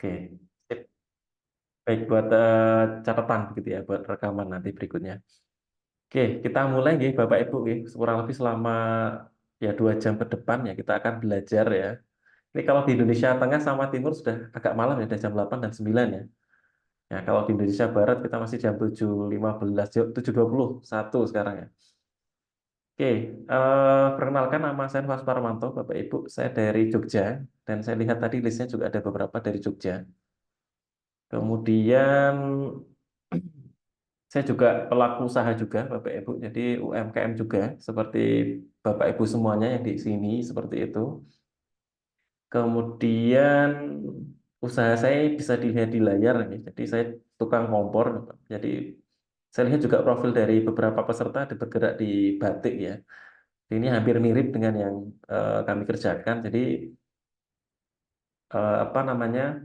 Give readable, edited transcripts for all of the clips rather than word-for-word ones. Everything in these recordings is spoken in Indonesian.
Oke. Sip. Baik buat catatan gitu ya, buat rekaman nanti berikutnya. Oke, kita mulai nih Bapak Ibu nih. Kurang lebih selama ya 2 jam ke depan ya kita akan belajar ya. Ini kalau di Indonesia Tengah sama Timur sudah agak malam ya, udah jam 8 dan 9 ya. Ya, kalau di Indonesia Barat kita masih jam 7.15, 7.21 sekarang ya. Oke, perkenalkan nama saya Mas Parmanto, Bapak Ibu. Saya dari Jogja, dan saya lihat tadi listnya juga ada beberapa dari Jogja. Kemudian saya juga pelaku usaha juga, Bapak Ibu. Jadi UMKM juga, seperti Bapak Ibu semuanya yang di sini, seperti itu. Kemudian usaha saya bisa dilihat di layar nih. Jadi saya tukang kompor. Jadi saya lihat juga profil dari beberapa peserta ada bergerak di batik ya. Ini hampir mirip dengan yang kami kerjakan. Jadi apa namanya?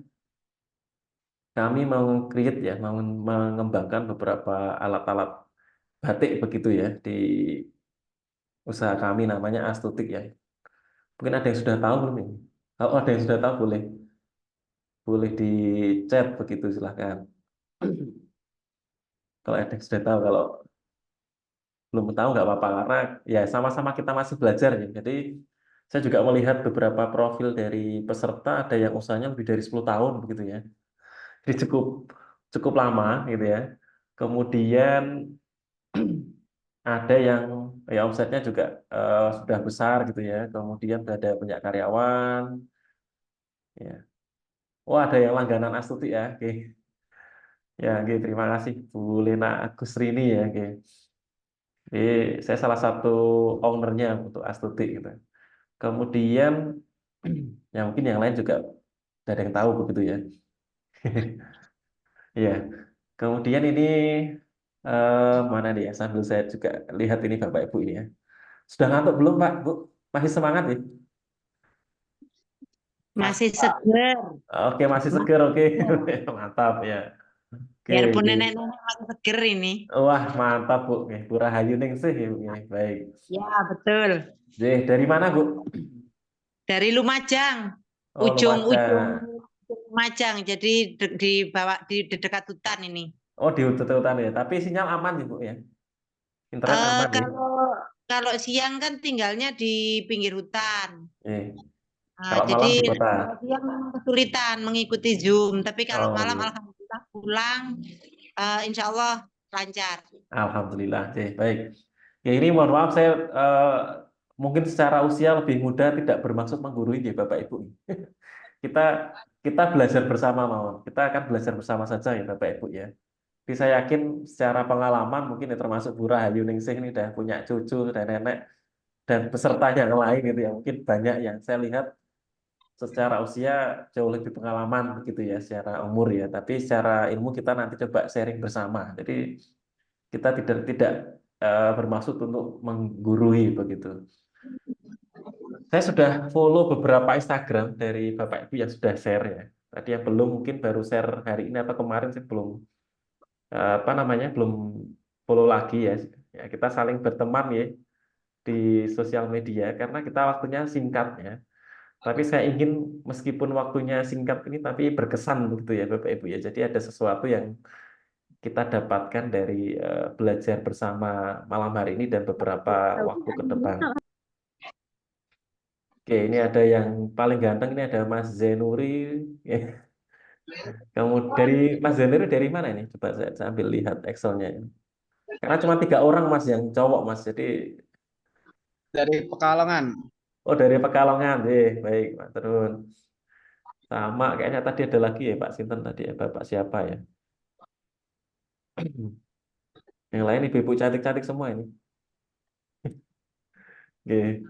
Kami mau create ya, mau mengembangkan beberapa alat-alat batik begitu ya di usaha kami namanya Astutik ya. Mungkin ada yang sudah tahu belum ini? Kalau ada yang sudah tahu boleh boleh di chat begitu silahkan. Kalau ada yang sudah tahu, kalau belum tahu nggak apa-apa karena ya sama-sama kita masih belajar ya. Jadi saya juga melihat beberapa profil dari peserta ada yang usahanya lebih dari 10 tahun begitu ya. Jadi cukup cukup lama gitu ya. Kemudian ada yang ya omsetnya juga sudah besar gitu ya. Kemudian sudah ada banyak karyawan ya. Oh, ada yang langganan Astuti ya. Oke. Ya, oke, terima kasih Bu Lena Agusrini ya. Oke. Jadi saya salah satu ownernya untuk Astuti gitu. Kemudian ya mungkin yang lain juga tidak ada yang tahu begitu ya. Iya. Kemudian ini mana nih ya? Sambil saya juga lihat ini Bapak Ibu ini ya. Sudah ngantuk belum Pak? Bu, masih semangat ya? Mas, Masih seger. oke masih Mas, seger, oke. ya. Mantap ya. Oke, Biarpun oke. nenek-nenek masih seger ini. Wah mantap Bu. Oke, Bu Rahayu ning sih. Oke, baik. Ya, betul. Dari mana Bu? Dari Lumajang. Oh Ujung-ujung Lumajang. Lumajang. Jadi di bawah di dekat hutan ini. Oh di hutan ya. Tapi sinyal aman ya Bu ya. Internet aman ya. Kalau kalau siang kan tinggalnya di pinggir hutan. Nah, Kalau jadi malam di kota. kalau siang kesulitan mengikuti Zoom. Tapi kalau Oh malam iya. alhamdulillah pulang, insya Allah lancar. Alhamdulillah. Oke, baik. Ya ini mohon maaf saya mungkin secara usia lebih muda tidak bermaksud menggurui ya Bapak Ibu. Kita kita belajar bersama mawon. Kita akan belajar bersama saja ya Bapak Ibu ya. Jadi saya yakin secara pengalaman mungkin ya termasuk Bu Rahayu Ningsih ini udah punya cucu dan nenek dan peserta yang lain gitu ya. Mungkin banyak yang saya lihat secara usia jauh lebih pengalaman begitu ya secara umur ya. Tapi secara ilmu kita nanti coba sharing bersama. Jadi kita tidak bermaksud untuk menggurui begitu. Saya sudah follow beberapa Instagram dari Bapak Ibu yang sudah share ya. Tadi yang belum mungkin baru share hari ini atau kemarin sih belum apa namanya belum follow lagi ya. Ya kita saling berteman ya di sosial media karena kita waktunya singkat ya. Tapi saya ingin meskipun waktunya singkat ini tapi berkesan begitu ya Bapak Ibu ya. Jadi ada sesuatu yang kita dapatkan dari belajar bersama malam hari ini dan beberapa waktu ke depan. Oke, ini ada yang paling ganteng ini ada Mas Zenuri. Kamu dari Mas Zenuri dari mana ini? Coba saya sambil lihat Excelnya ini. Karena cuma 3 orang Mas yang cowok Mas. Jadi Dari Pekalongan. oh dari Pekalongan deh. Baik, Pak Terun. Sama kayaknya tadi ada lagi ya Pak Sinten tadi ya Bapak siapa ya? Yang lain ibu-ibu cantik-cantik semua ini. Oke.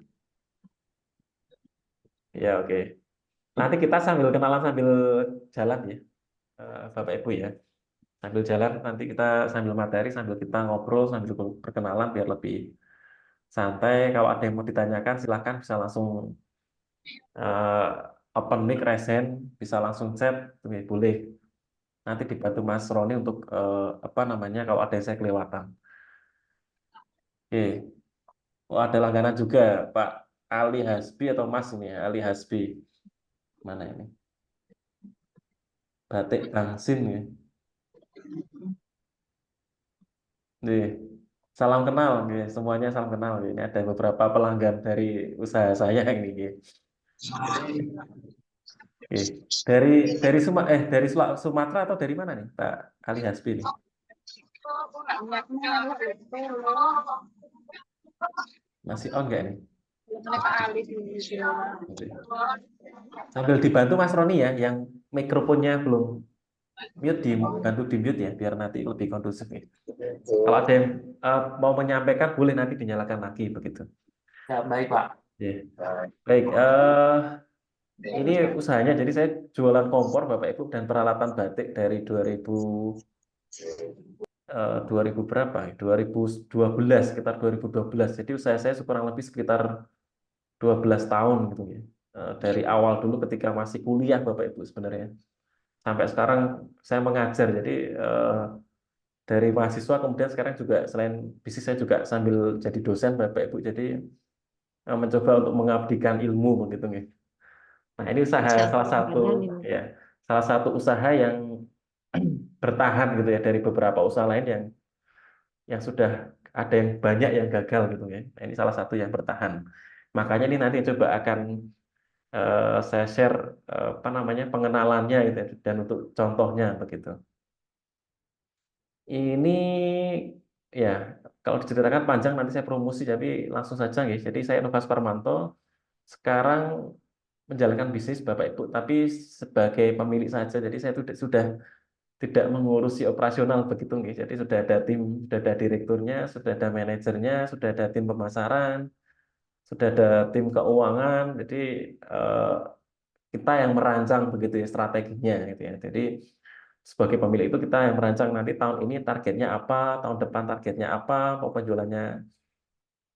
Ya oke. Nanti kita sambil kenalan sambil jalan ya, Bapak Ibu ya. Sambil jalan nanti kita sambil materi, sambil kita ngobrol, sambil perkenalan biar lebih santai. Kalau ada yang mau ditanyakan silahkan bisa langsung eh, open mic, resen, bisa langsung chat, oke, boleh. Nanti dibantu Mas Roni untuk apa namanya kalau ada yang saya kelewatan. Oke. Oh, ada langganan juga Pak Ali Hasbi atau Mas ini ya, Ali Hasbi. Mana ini? Batik Bangsin ya. Nih, salam kenal, ya. Semuanya salam kenal. Ya. Ini ada beberapa pelanggan dari usaha saya ini. Ya. Oke. Dari Sumatera atau dari mana nih, Pak Ali Hasbi nih? Masih on nggak nih? Oke. Sambil dibantu Mas Roni ya, yang mikrofonnya belum mute, dibantu di mute ya, biar nanti lebih kondusif nih. Kalau ada yang mau menyampaikan, boleh nanti dinyalakan lagi begitu. Ya, baik, Pak. Ya. Baik, ini usahanya. Jadi saya jualan kompor Bapak Ibu dan peralatan batik dari 2000 berapa ya? 2012, sekitar 2012. Jadi usaha saya kurang lebih sekitar 12 tahun gitu ya. Dari awal dulu ketika masih kuliah Bapak Ibu sebenarnya. Sampai sekarang saya mengajar. Jadi dari mahasiswa kemudian sekarang juga selain bisnis saya juga sambil jadi dosen Bapak Ibu. Jadi mencoba untuk mengabdikan ilmu begitu ya. Nah, ini salah satu ya, salah satu usaha yang bertahan gitu ya dari beberapa usaha lain yang sudah ada yang banyak yang gagal gitu ya. Nah, ini salah satu yang bertahan. Makanya ini nanti coba akan saya share apa namanya pengenalannya gitu ya, dan untuk contohnya begitu. Ini ya kalau diceritakan panjang nanti saya promosi, tapi langsung saja ya. Jadi saya Nova Parmanto sekarang menjalankan bisnis Bapak Ibu, tapi sebagai pemilik saja. Jadi saya sudah tidak mengurusi operasional begitu nggih. Jadi sudah ada tim, sudah ada direkturnya, sudah ada manajernya, sudah ada tim pemasaran, sudah ada tim keuangan. Jadi eh, kita yang merancang begitu ya strateginya gitu ya. Jadi sebagai pemilik itu kita yang merancang nanti tahun ini targetnya apa, tahun depan targetnya apa, mau penjualannya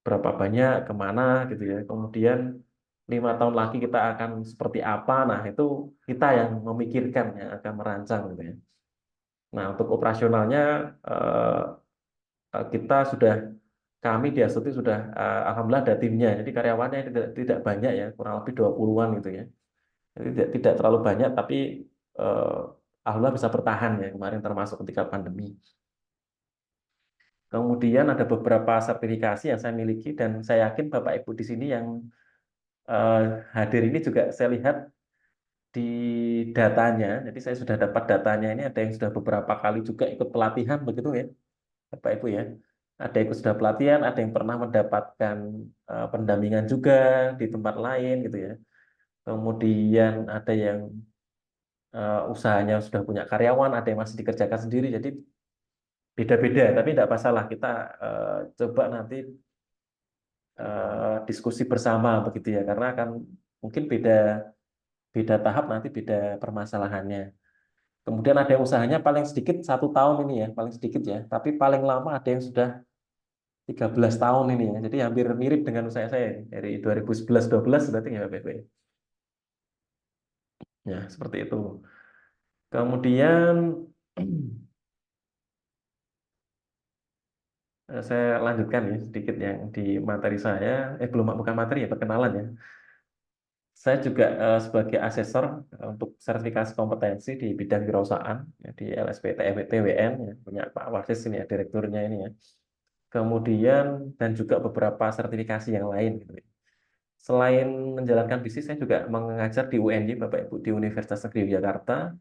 berapa banyak, kemana gitu ya. Kemudian 5 tahun lagi kita akan seperti apa. Nah itu kita yang memikirkan, yang akan merancang gitu ya. Nah untuk operasionalnya kita sudah, kami di Astuti sudah alhamdulillah ada timnya. Jadi karyawannya tidak banyak ya, kurang lebih 20-an gitu ya. Jadi tidak terlalu banyak, tapi eh, alhamdulillah bisa bertahan ya kemarin termasuk ketika pandemi. Kemudian ada beberapa sertifikasi yang saya miliki dan saya yakin Bapak Ibu di sini yang eh, hadir ini juga saya lihat di datanya. Jadi saya sudah dapat datanya ini, ada yang sudah beberapa kali juga ikut pelatihan begitu ya, Bapak Ibu ya. Ada yang ikut sudah pelatihan, ada yang pernah mendapatkan pendampingan juga di tempat lain gitu ya. Kemudian ada yang usahanya sudah punya karyawan, ada yang masih dikerjakan sendiri. Jadi beda-beda, tapi tidak masalah. Kita coba nanti diskusi bersama begitu ya, karena akan mungkin beda beda tahap nanti beda permasalahannya. Kemudian ada yang usahanya paling sedikit 1 tahun ini ya, paling sedikit ya. Tapi paling lama ada yang sudah 13 tahun ini ya. Jadi hampir mirip dengan usaha saya ini. Dari 2011-12 berarti ya Pak BP. Ya, seperti itu. Kemudian saya lanjutkan ya sedikit yang di materi saya. Belum, bukan materi ya, perkenalan ya. Saya juga sebagai asesor untuk sertifikasi kompetensi di bidang kewirausahaan ya, di LSP TWN ya, punya Pak Wasis ini ya, direkturnya ini ya. Kemudian dan juga beberapa sertifikasi yang lain gitu ya. Selain menjalankan bisnis, saya juga mengajar di UNY Bapak Ibu, di Universitas Negeri Yogyakarta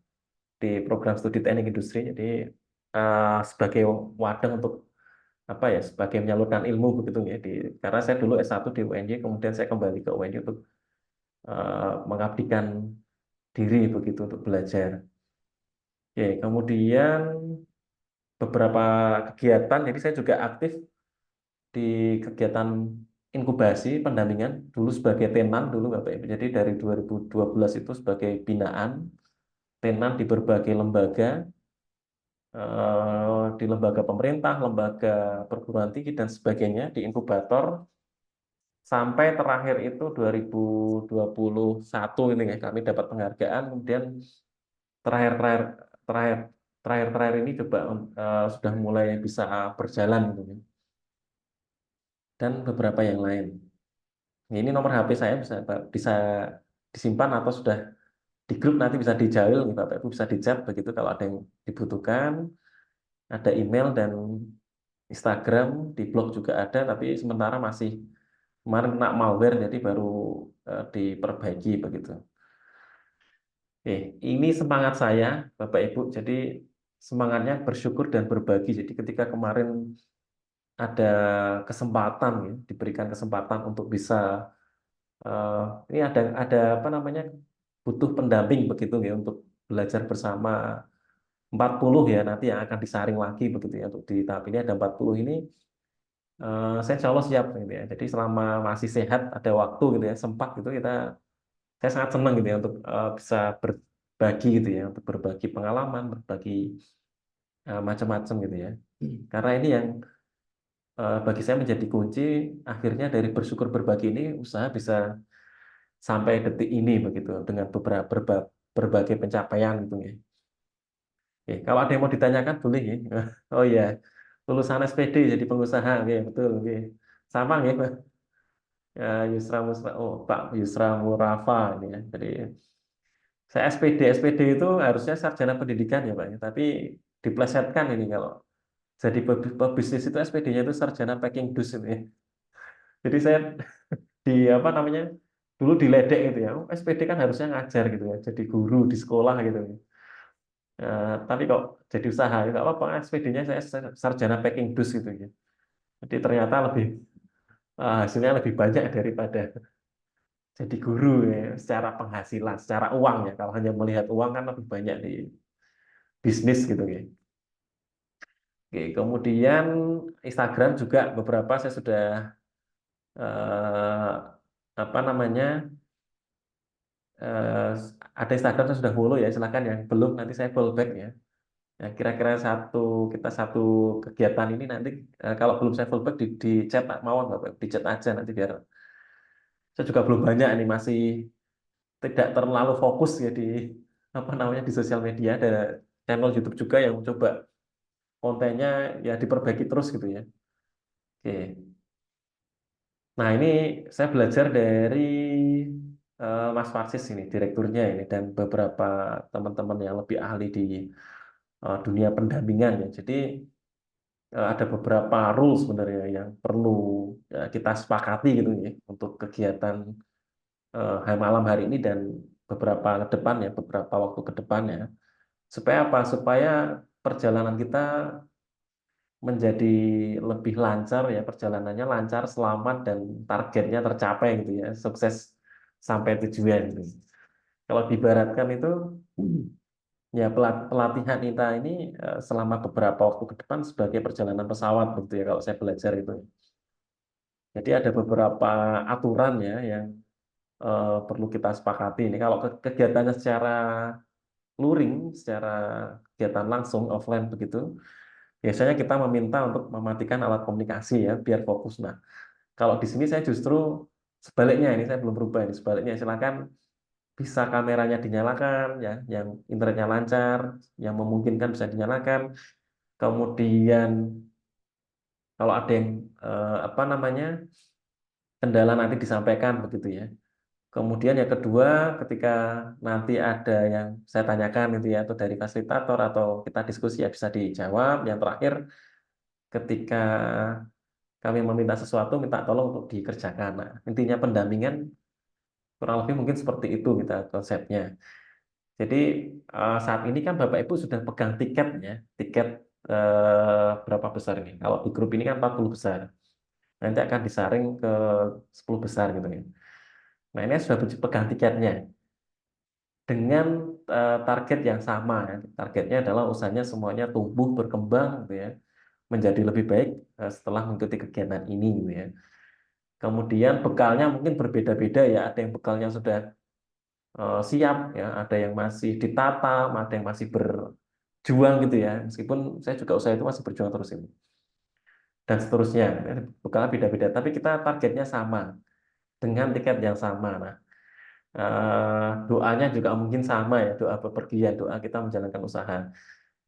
di program studi teknik industri. Jadi sebagai wadah untuk apa ya, sebagai menyalurkan ilmu begitu ya, karena saya dulu S1 di UNY, kemudian saya kembali ke UNY untuk mengabdikan diri begitu untuk belajar. Oke, kemudian beberapa kegiatan, jadi saya juga aktif di kegiatan inkubasi pendampingan dulu sebagai tenan dulu Bapak Ibu. Jadi dari 2012 itu sebagai binaan tenan di berbagai lembaga, di lembaga pemerintah, lembaga perguruan tinggi dan sebagainya, di inkubator sampai terakhir itu 2021 ini ya, kami dapat penghargaan. Kemudian terakhir terakhir terakhir ini coba sudah mulai bisa berjalan gitu ya. Dan beberapa yang lain. Ini nomor HP saya bisa bisa disimpan atau sudah Di grup nanti bisa dijalin, nih, Bapak Ibu bisa di chat begitu kalau ada yang dibutuhkan. Ada email dan Instagram, di blog juga ada, tapi sementara masih kemarin kena malware, jadi baru diperbaiki begitu. Oke, ini semangat saya, Bapak Ibu. Jadi semangatnya bersyukur dan berbagi. Jadi ketika kemarin ada kesempatan, ya, diberikan kesempatan untuk bisa ini ada apa namanya butuh pendamping begitu ya untuk belajar bersama 40 ya nanti yang akan disaring lagi begitu ya untuk di tahap ini ada 40 ini saya insya Allah siap gitu ya. Jadi selama masih sehat ada waktu gitu ya sempat gitu saya sangat senang gitu ya untuk bisa berbagi gitu ya untuk berbagi pengalaman berbagi macam-macam gitu ya. Karena ini yang bagi saya menjadi kunci akhirnya dari bersyukur berbagi ini usaha bisa sampai detik ini begitu dengan berbagai pencapaian gitu ya. Oke, kalau ada yang mau ditanyakan boleh ya. Oh iya, lulusan SPD jadi pengusaha, oke betul, oke. Sama ya, Pak. Ya, Yusra Musra, oh Pak Yusra Murafa ini ya. Jadi saya SPD itu harusnya sarjana pendidikan ya Pak, ya. Tapi diplesetkan ini kalau jadi pebisnis itu SPD-nya itu sarjana packing dus ini ya. Jadi saya di apa namanya dulu diledek gitu ya. Oh, SPD kan harusnya ngajar gitu ya, jadi guru di sekolah gitu ya. Tapi kok jadi usaha ya nggak apa-apa SPD-nya saya sarjana packing dus gitu ya. Jadi ternyata hasilnya lebih banyak daripada jadi guru ya secara penghasilan, secara uang ya. Kalau hanya melihat uang kan lebih banyak di bisnis gitu ya. Oke, kemudian Instagram juga beberapa saya sudah eh, apa namanya eh, ada Instagram saya sudah follow ya. Silakan yang belum nanti saya follow back ya. Ya, kira-kira kita satu kegiatan ini nanti kalau belum saya fullback di chat mawon Bapak, di chat aja nanti biar saya juga belum banyak ini masih tidak terlalu fokus ya di apa namanya di sosial media ada channel YouTube juga yang coba kontennya ya diperbaiki terus gitu ya. Oke. Nah, ini saya belajar dari Mas Farsis ini direkturnya ini dan beberapa teman-teman yang lebih ahli di dunia pendampingan ya. Jadi ada beberapa rules sebenarnya yang perlu kita sepakati gitu ya untuk kegiatan malam hari ini dan beberapa ke depan ya, beberapa waktu ke depan ya. Supaya apa? Supaya perjalanan kita menjadi lebih lancar ya, perjalanannya lancar, selamat dan targetnya tercapai gitu ya, sukses sampai tujuan gitu. Kalau diibaratkan itu ya pelatihan kita ini selama beberapa waktu ke depan sebagai perjalanan pesawat gitu ya kalau saya belajar itu. Jadi ada beberapa aturan ya yang perlu kita sepakati ini. Kalau kegiatannya secara luring, secara kegiatan langsung offline begitu, biasanya kita meminta untuk mematikan alat komunikasi ya biar fokus. Nah, kalau di sini saya justru sebaliknya ini saya belum berubah ini sebaliknya silakan bisa kameranya dinyalakan ya, yang internetnya lancar, yang memungkinkan bisa dinyalakan. Kemudian kalau ada yang apa namanya kendala nanti disampaikan begitu ya. Kemudian yang kedua, ketika nanti ada yang saya tanyakan itu ya, atau dari fasilitator atau kita diskusi ya bisa dijawab. Yang terakhir, ketika kami meminta sesuatu, minta tolong untuk dikerjakan. Nah, intinya pendampingan kurang lebih mungkin seperti itu kita konsepnya. Jadi saat ini kan Bapak Ibu sudah pegang tiket ya, tiket berapa besar ini? Kalau di grup ini kan 40 besar. Nanti akan disaring ke 10 besar gitu ya. Nah, ini sudah pegang tiketnya dengan target yang sama ya. Targetnya adalah usahanya semuanya tumbuh berkembang gitu ya, menjadi lebih baik setelah mengikuti kegiatan ini gitu ya. Kemudian bekalnya mungkin berbeda-beda ya, ada yang bekalnya sudah siap ya, ada yang masih ditata, ada yang masih berjuang gitu ya. Meskipun saya juga usaha itu masih berjuang terus ini dan seterusnya. Bekalnya beda-beda, tapi kita targetnya sama dengan tiket yang sama. Nah, doanya juga mungkin sama ya, doa bepergian, doa kita menjalankan usaha.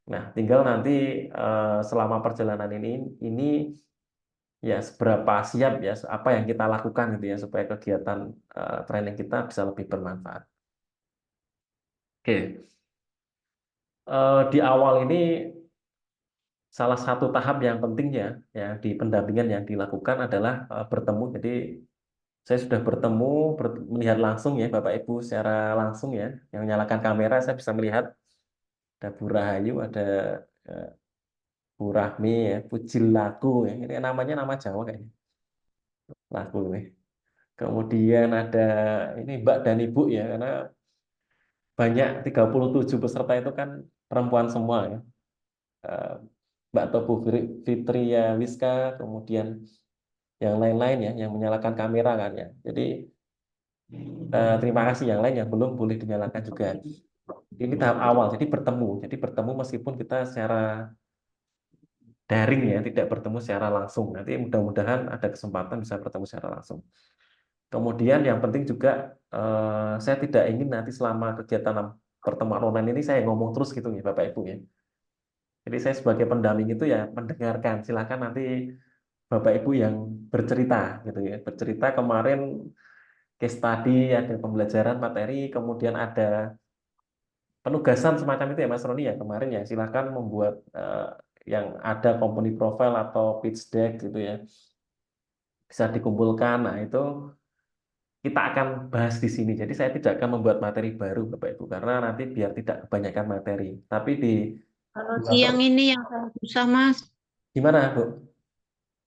Nah, tinggal nanti selama perjalanan ini ya seberapa siap ya apa yang kita lakukan gitu ya supaya kegiatan training kita bisa lebih bermanfaat. Oke. Di awal ini salah satu tahap yang pentingnya ya di pendampingan yang dilakukan adalah bertemu. Jadi saya sudah bertemu, melihat langsung ya Bapak Ibu secara langsung ya, yang menyalakan kamera saya bisa melihat ada Bu Rahayu, ada eh, Bu Rahmi ya, Pujilaku ya. Ini namanya nama Jawa kayaknya. Laku nih. Kemudian ada ini Mbak dan Ibu ya, karena banyak 37 peserta itu kan perempuan semua ya. Eh, Mbak Tobu Fitria Wiska, kemudian yang lain-lain ya, yang menyalakan kamera kan ya. Jadi terima kasih yang lain yang belum boleh dinyalakan juga. Ini tahap awal, jadi bertemu. Jadi bertemu meskipun kita secara daring ya, tidak bertemu secara langsung. Nanti mudah-mudahan ada kesempatan bisa bertemu secara langsung. Kemudian yang penting juga saya tidak ingin nanti selama kegiatan pertemuan online ini saya ngomong terus gitu ya Bapak Ibu ya. Jadi saya sebagai pendamping itu ya mendengarkan. Silakan nanti Bapak Ibu yang bercerita gitu ya. Bercerita kemarin case study, ada pembelajaran materi, kemudian ada penugasan semacam itu ya Mas Roni ya kemarin ya. Silakan membuat yang ada company profile atau pitch deck gitu ya. Bisa dikumpulkan. Nah, itu kita akan bahas di sini. Jadi saya tidak akan membuat materi baru Bapak Ibu karena nanti biar tidak kebanyakan materi. Tapi Kalau di siang ini yang saya susah, Mas. gimana Bu?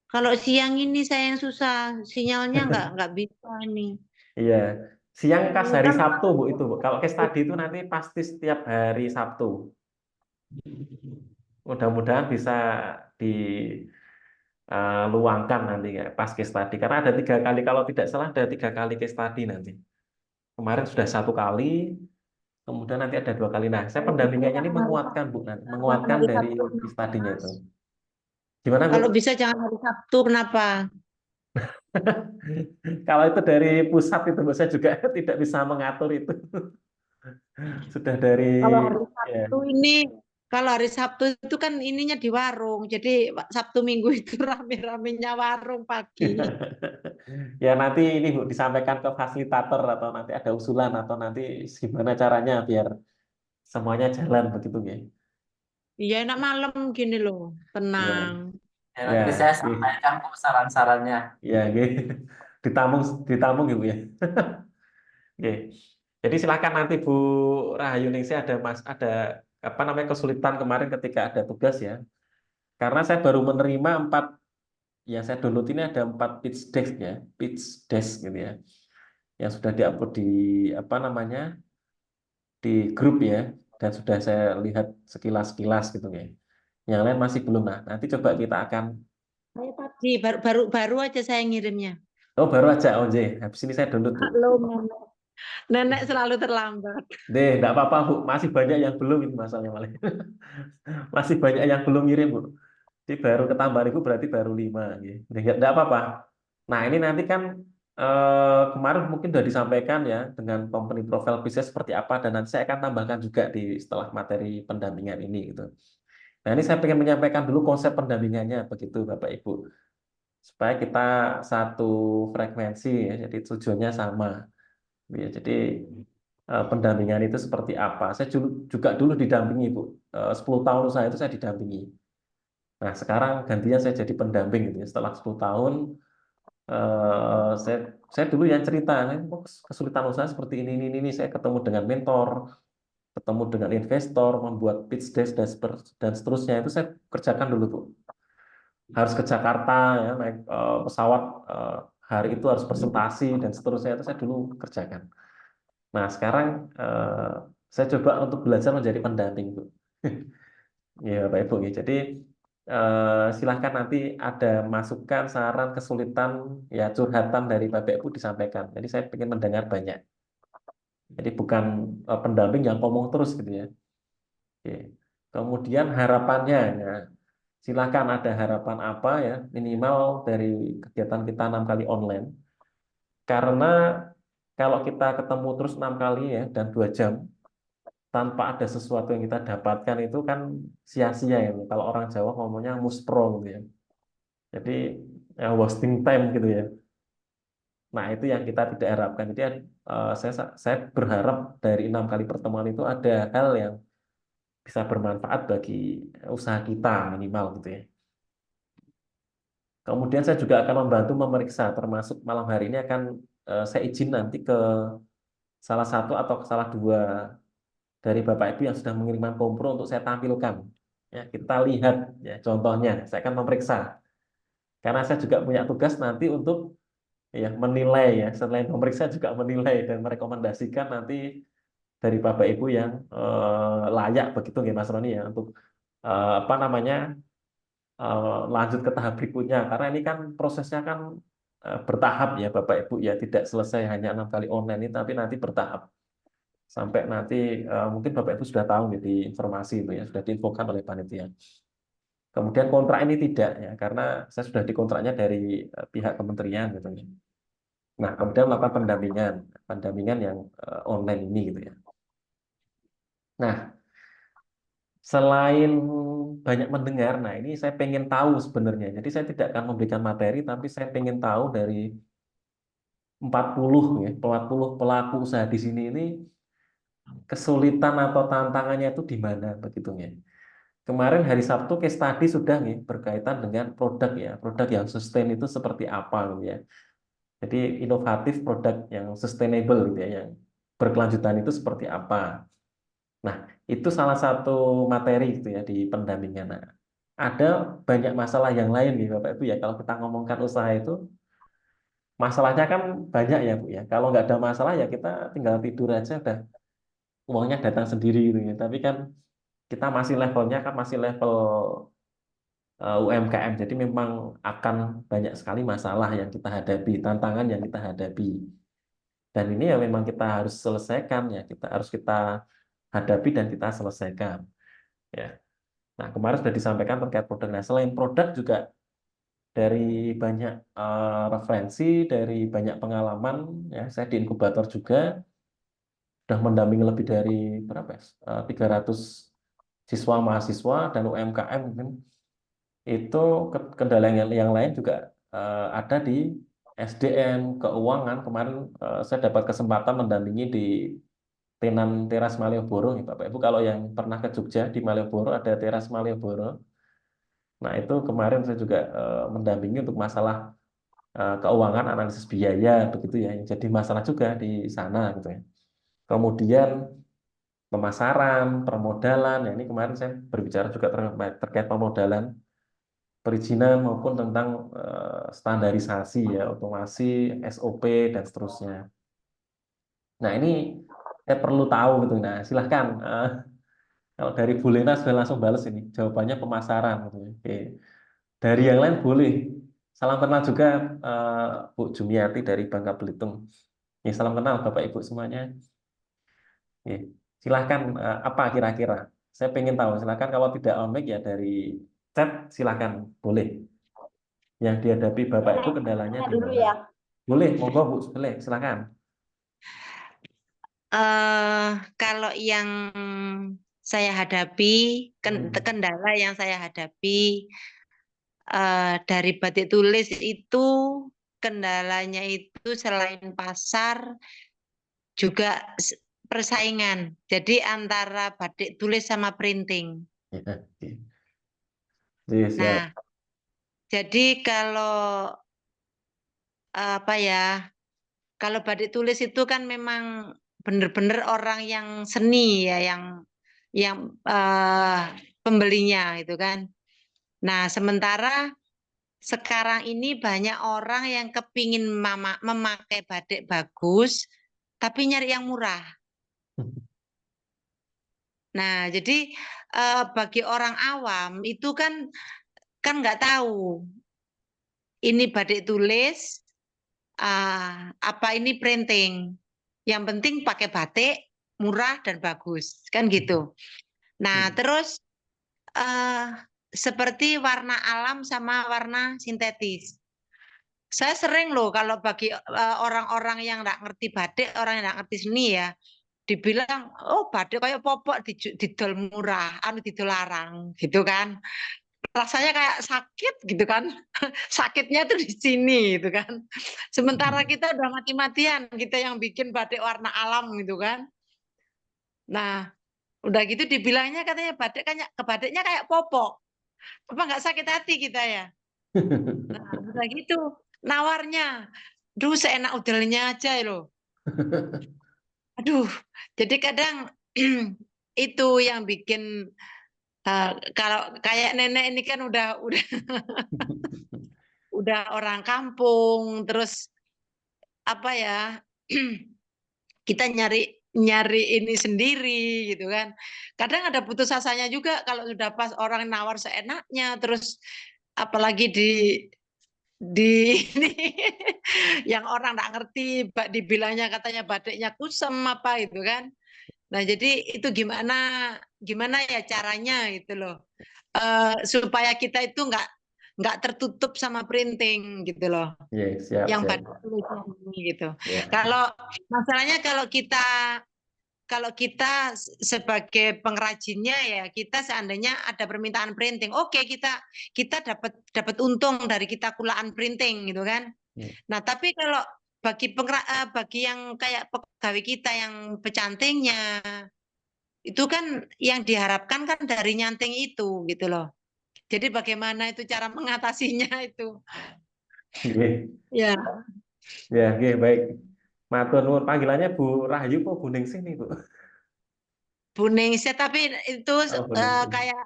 Kalau siang ini saya yang susah, sinyalnya nggak bisa ini. Iya, siang kas hari Kan Sabtu Bu itu Bu. Kalau case tadi itu nanti pasti setiap hari Sabtu. Mudah-mudahan bisa diluangkan nanti ya pas case tadi. Karena ada 3 kali kalau tidak salah ada 3 kali case tadi nanti. Kemarin sudah 1 kali, kemudian nanti ada 2 kali. Nah, saya pendampingannya ini menguatkan Bu, nanti jangan menguatkan hari dari Sabtu, case tadinya Mas. itu. Gimana Kalau Bu? bisa jangan hari Sabtu, kenapa? Kalau itu dari pusat itu Bu, saya juga tidak bisa mengatur itu. Sudah dari Kalau hari ya. Sabtu ini, kalau hari Sabtu itu kan ininya di warung, jadi Sabtu Minggu itu rame-ramenya warung pagi. Ya nanti ini Bu disampaikan ke fasilitator atau nanti ada usulan atau nanti gimana caranya biar semuanya jalan begitu ya. Iya enak malam gini loh, Ya, tenang. Ya, ya, nanti saya oke. sampaikan kok saran-sarannya. Ya, oke. Ditampung, ditampung Ibu ya. Oke. Jadi silakan nanti Bu Rahayu Ningsih ada apa namanya kesulitan kemarin ketika ada tugas ya. Karena saya baru menerima 4 yang saya download ini ada 4 pitch deck ya, pitch deck gitu ya. Yang sudah diupload di apa namanya di grup ya dan sudah saya lihat sekilas-kilas gitu ya. Yang lain masih belum. Nah, nanti coba kita akan Saya tadi baru aja saya ngirimnya. oh baru aja OJ. Habis ini saya download Bu. Halo, Nenek. Nenek selalu terlambat. Deh, enggak apa-apa Bu. Masih banyak yang belum itu masalahnya malah. Masih banyak yang belum ngirim Bu. Jadi baru ketambahan itu berarti baru 5 gitu. Enggak apa-apa. Nah, ini nanti kan kemarin mungkin sudah disampaikan ya dengan company profile bisnis seperti apa dan nanti saya akan tambahkan juga di setelah materi pendampingan ini gitu. Nah, ini saya ingin menyampaikan dulu konsep pendampingannya begitu Bapak Ibu. Supaya kita satu frekuensi ya, jadi tujuannya sama. Ya, jadi pendampingan itu seperti apa? Saya juga dulu didampingi Bu. 10 tahun usaha itu saya didampingi. Nah, sekarang gantinya saya jadi pendamping gitu ya. Setelah 10 tahun saya dulu yang cerita, "Oh, kesulitan usaha seperti ini. Saya ketemu dengan mentor, ketemu dengan investor, membuat pitch deck dan seterusnya itu saya kerjakan dulu Bu. Harus ke Jakarta ya naik pesawat hari itu harus presentasi dan seterusnya itu saya dulu kerjakan. Nah sekarang saya coba untuk belajar menjadi pendamping Bu. Ya Pak Ibu ya. Jadi silahkan nanti ada masukan, saran, kesulitan, ya curhatan dari Bapak Ibu disampaikan. Jadi saya ingin mendengar banyak. Jadi bukan pendamping yang ngomong terus gitu ya. Oke. Kemudian harapannya, ya, silakan ada harapan apa ya minimal dari kegiatan kita 6 kali online. Karena kalau kita ketemu terus 6 kali ya dan 2 jam tanpa ada sesuatu yang kita dapatkan itu kan sia-sia ya. Kalau orang Jawa ngomongnya muspro gitu ya. Jadi wasting time gitu ya. Nah itu yang kita tidak harapkan. Jadi saya berharap dari 6 kali pertemuan itu ada hal yang bisa bermanfaat bagi usaha kita minimal gitu ya. Kemudian saya juga akan membantu memeriksa, termasuk malam hari ini akan saya izin nanti ke salah satu atau ke salah dua dari Bapak Ibu yang sudah mengirimkan kompro untuk saya tampilkan. Ya, kita lihat ya contohnya, saya akan memeriksa. Karena saya juga punya tugas nanti untuk ya menilai ya, selain memeriksa juga menilai dan merekomendasikan nanti dari Bapak Ibu yang layak begitu ya Mas Roni ya untuk apa namanya lanjut ke tahap berikutnya. Karena ini kan prosesnya kan bertahap ya Bapak Ibu ya, tidak selesai hanya 6 kali online ini, tapi nanti bertahap sampai nanti mungkin Bapak Ibu sudah tahu gitu, di informasi itu ya sudah diinfokan oleh panitia. Kemudian kontrak ini tidak ya, karena saya sudah dikontraknya dari pihak kementerian gitu ya. Nah, kemudian melakukan pendampingan yang online ini gitu ya. Nah, selain banyak mendengar, nah ini saya pengen tahu sebenarnya. Jadi saya tidak akan memberikan materi, tapi saya pengen tahu dari 40 ya, 40 pelaku usaha di sini ini kesulitan atau tantangannya itu di mana begitu ya. Kemarin hari Sabtu case study sudah nih berkaitan dengan produk ya, produk yang sustain itu seperti apa gitu ya. Jadi inovatif produk yang sustainable gitu ya, yang berkelanjutan itu seperti apa. Nah, itu salah satu materi gitu ya di pendampingan. Nah, ada banyak masalah yang lain nih Bapak Ibu ya. Kalau kita ngomongkan usaha itu, masalahnya kan banyak ya Bu ya. Kalau nggak ada masalah ya kita tinggal tidur aja udah uangnya datang sendiri gitu ya. Tapi kan kita masih levelnya kan masih level UMKM. Jadi memang akan banyak sekali masalah yang kita hadapi, tantangan yang kita hadapi. Dan ini ya memang kita harus selesaikan ya. Kita hadapi dan kita selesaikan. Ya. Nah, kemarin sudah disampaikan terkait produk. Nah, selain produk juga dari banyak referensi, dari banyak pengalaman, ya, saya di inkubator juga sudah mendampingi lebih dari berapa ya? 300 siswa mahasiswa dan UMKM mungkin. Itu kendala yang lain juga ada di SDM, keuangan. Kemarin saya dapat kesempatan mendampingi di Tenan Teras Malioboro, nih, Bapak Ibu. Kalau yang pernah ke Jogja di Malioboro ada Teras Malioboro. Nah, itu kemarin saya juga mendampingi untuk masalah keuangan, analisis biaya, begitu ya, yang jadi masalah juga di sana gitu ya. Kemudian pemasaran, permodalan, ya ini kemarin saya berbicara juga terkait pemodalan, perizinan maupun tentang standarisasi ya, otomasi, SOP dan seterusnya. Nah, ini saya perlu tahu gitu. Nah, silahkan kalau dari Bu Lena sudah langsung balas ini jawabannya pemasaran gitu ya. Oke. Dari yang lain boleh. Salam kenal juga Bu Jumiati dari Bangka Belitung. Ya, salam kenal Bapak Ibu semuanya. Ya, silahkan apa kira-kira? Saya pengen tahu. Silahkan kalau tidak on mic ya dari chat silahkan boleh. Yang dihadapi Bapak Ibu kendalanya Tanya di dulu mana? ya. Boleh, monggo Bu, boleh, silahkan. Kalau yang saya hadapi, kendala yang saya hadapi dari batik tulis itu kendalanya itu selain pasar juga persaingan. Jadi antara batik tulis sama printing. Ya, oke. Iya, siap. Nah, jadi kalau apa ya, kalau batik tulis itu kan memang benar-benar orang yang seni ya, yang pembelinya itu kan. Nah, sementara sekarang ini banyak orang yang kepingin memakai batik bagus, tapi nyari yang murah. Nah, jadi bagi orang awam itu kan nggak tahu ini batik tulis, apa ini printing. Yang penting pakai batik murah dan bagus, kan gitu. Nah, terus seperti warna alam sama warna sintetis. Saya sering loh kalau bagi orang-orang yang nggak ngerti batik, orang yang nggak ngerti seni ya, dibilang, oh batik kayak popok didol murah, anu didol larang, gitu kan. rasanya kayak sakit gitu kan. Sakitnya tuh di sini gitu kan. Sementara kita udah mati-matian, kita yang bikin batik warna alam gitu kan. Nah, udah gitu dibilangnya katanya batiknya kayak popok. Apa nggak sakit hati kita ya? Nah, udah gitu nawarnya. Duh, seenak udelnya aja loh. Aduh, jadi kadang itu yang bikin kalau kayak nenek ini kan udah orang kampung, terus apa ya? Kita nyari nyari ini sendiri gitu kan. Kadang ada putus asanya juga kalau sudah pas orang nawar seenaknya, terus apalagi di ini yang orang nggak ngerti, dibilangnya katanya batiknya kusem apa itu kan. Nah, jadi itu gimana gimana ya caranya gitu loh. Supaya kita itu nggak tertutup sama printing gitu loh. Iya, siap, Yang siap. batik tulisan ini gitu. Ya. Kalau masalahnya kalau kita sebagai pengrajinnya ya kita seandainya ada permintaan printing, oke kita dapat untung dari kita kulaan printing gitu kan. Ya. Nah, tapi kalau bagi yang kayak pegawai kita yang pecantingnya itu kan yang diharapkan kan dari nyanting itu gitu loh. Jadi bagaimana itu cara mengatasinya itu? Oke, Ya, ya, oke, baik. Matur nuwun, panggilannya Bu Rahayu kok Bu Ningsih nih, Bu? Bu Ningsih, tapi itu Oh, Bu Ningsih. kayak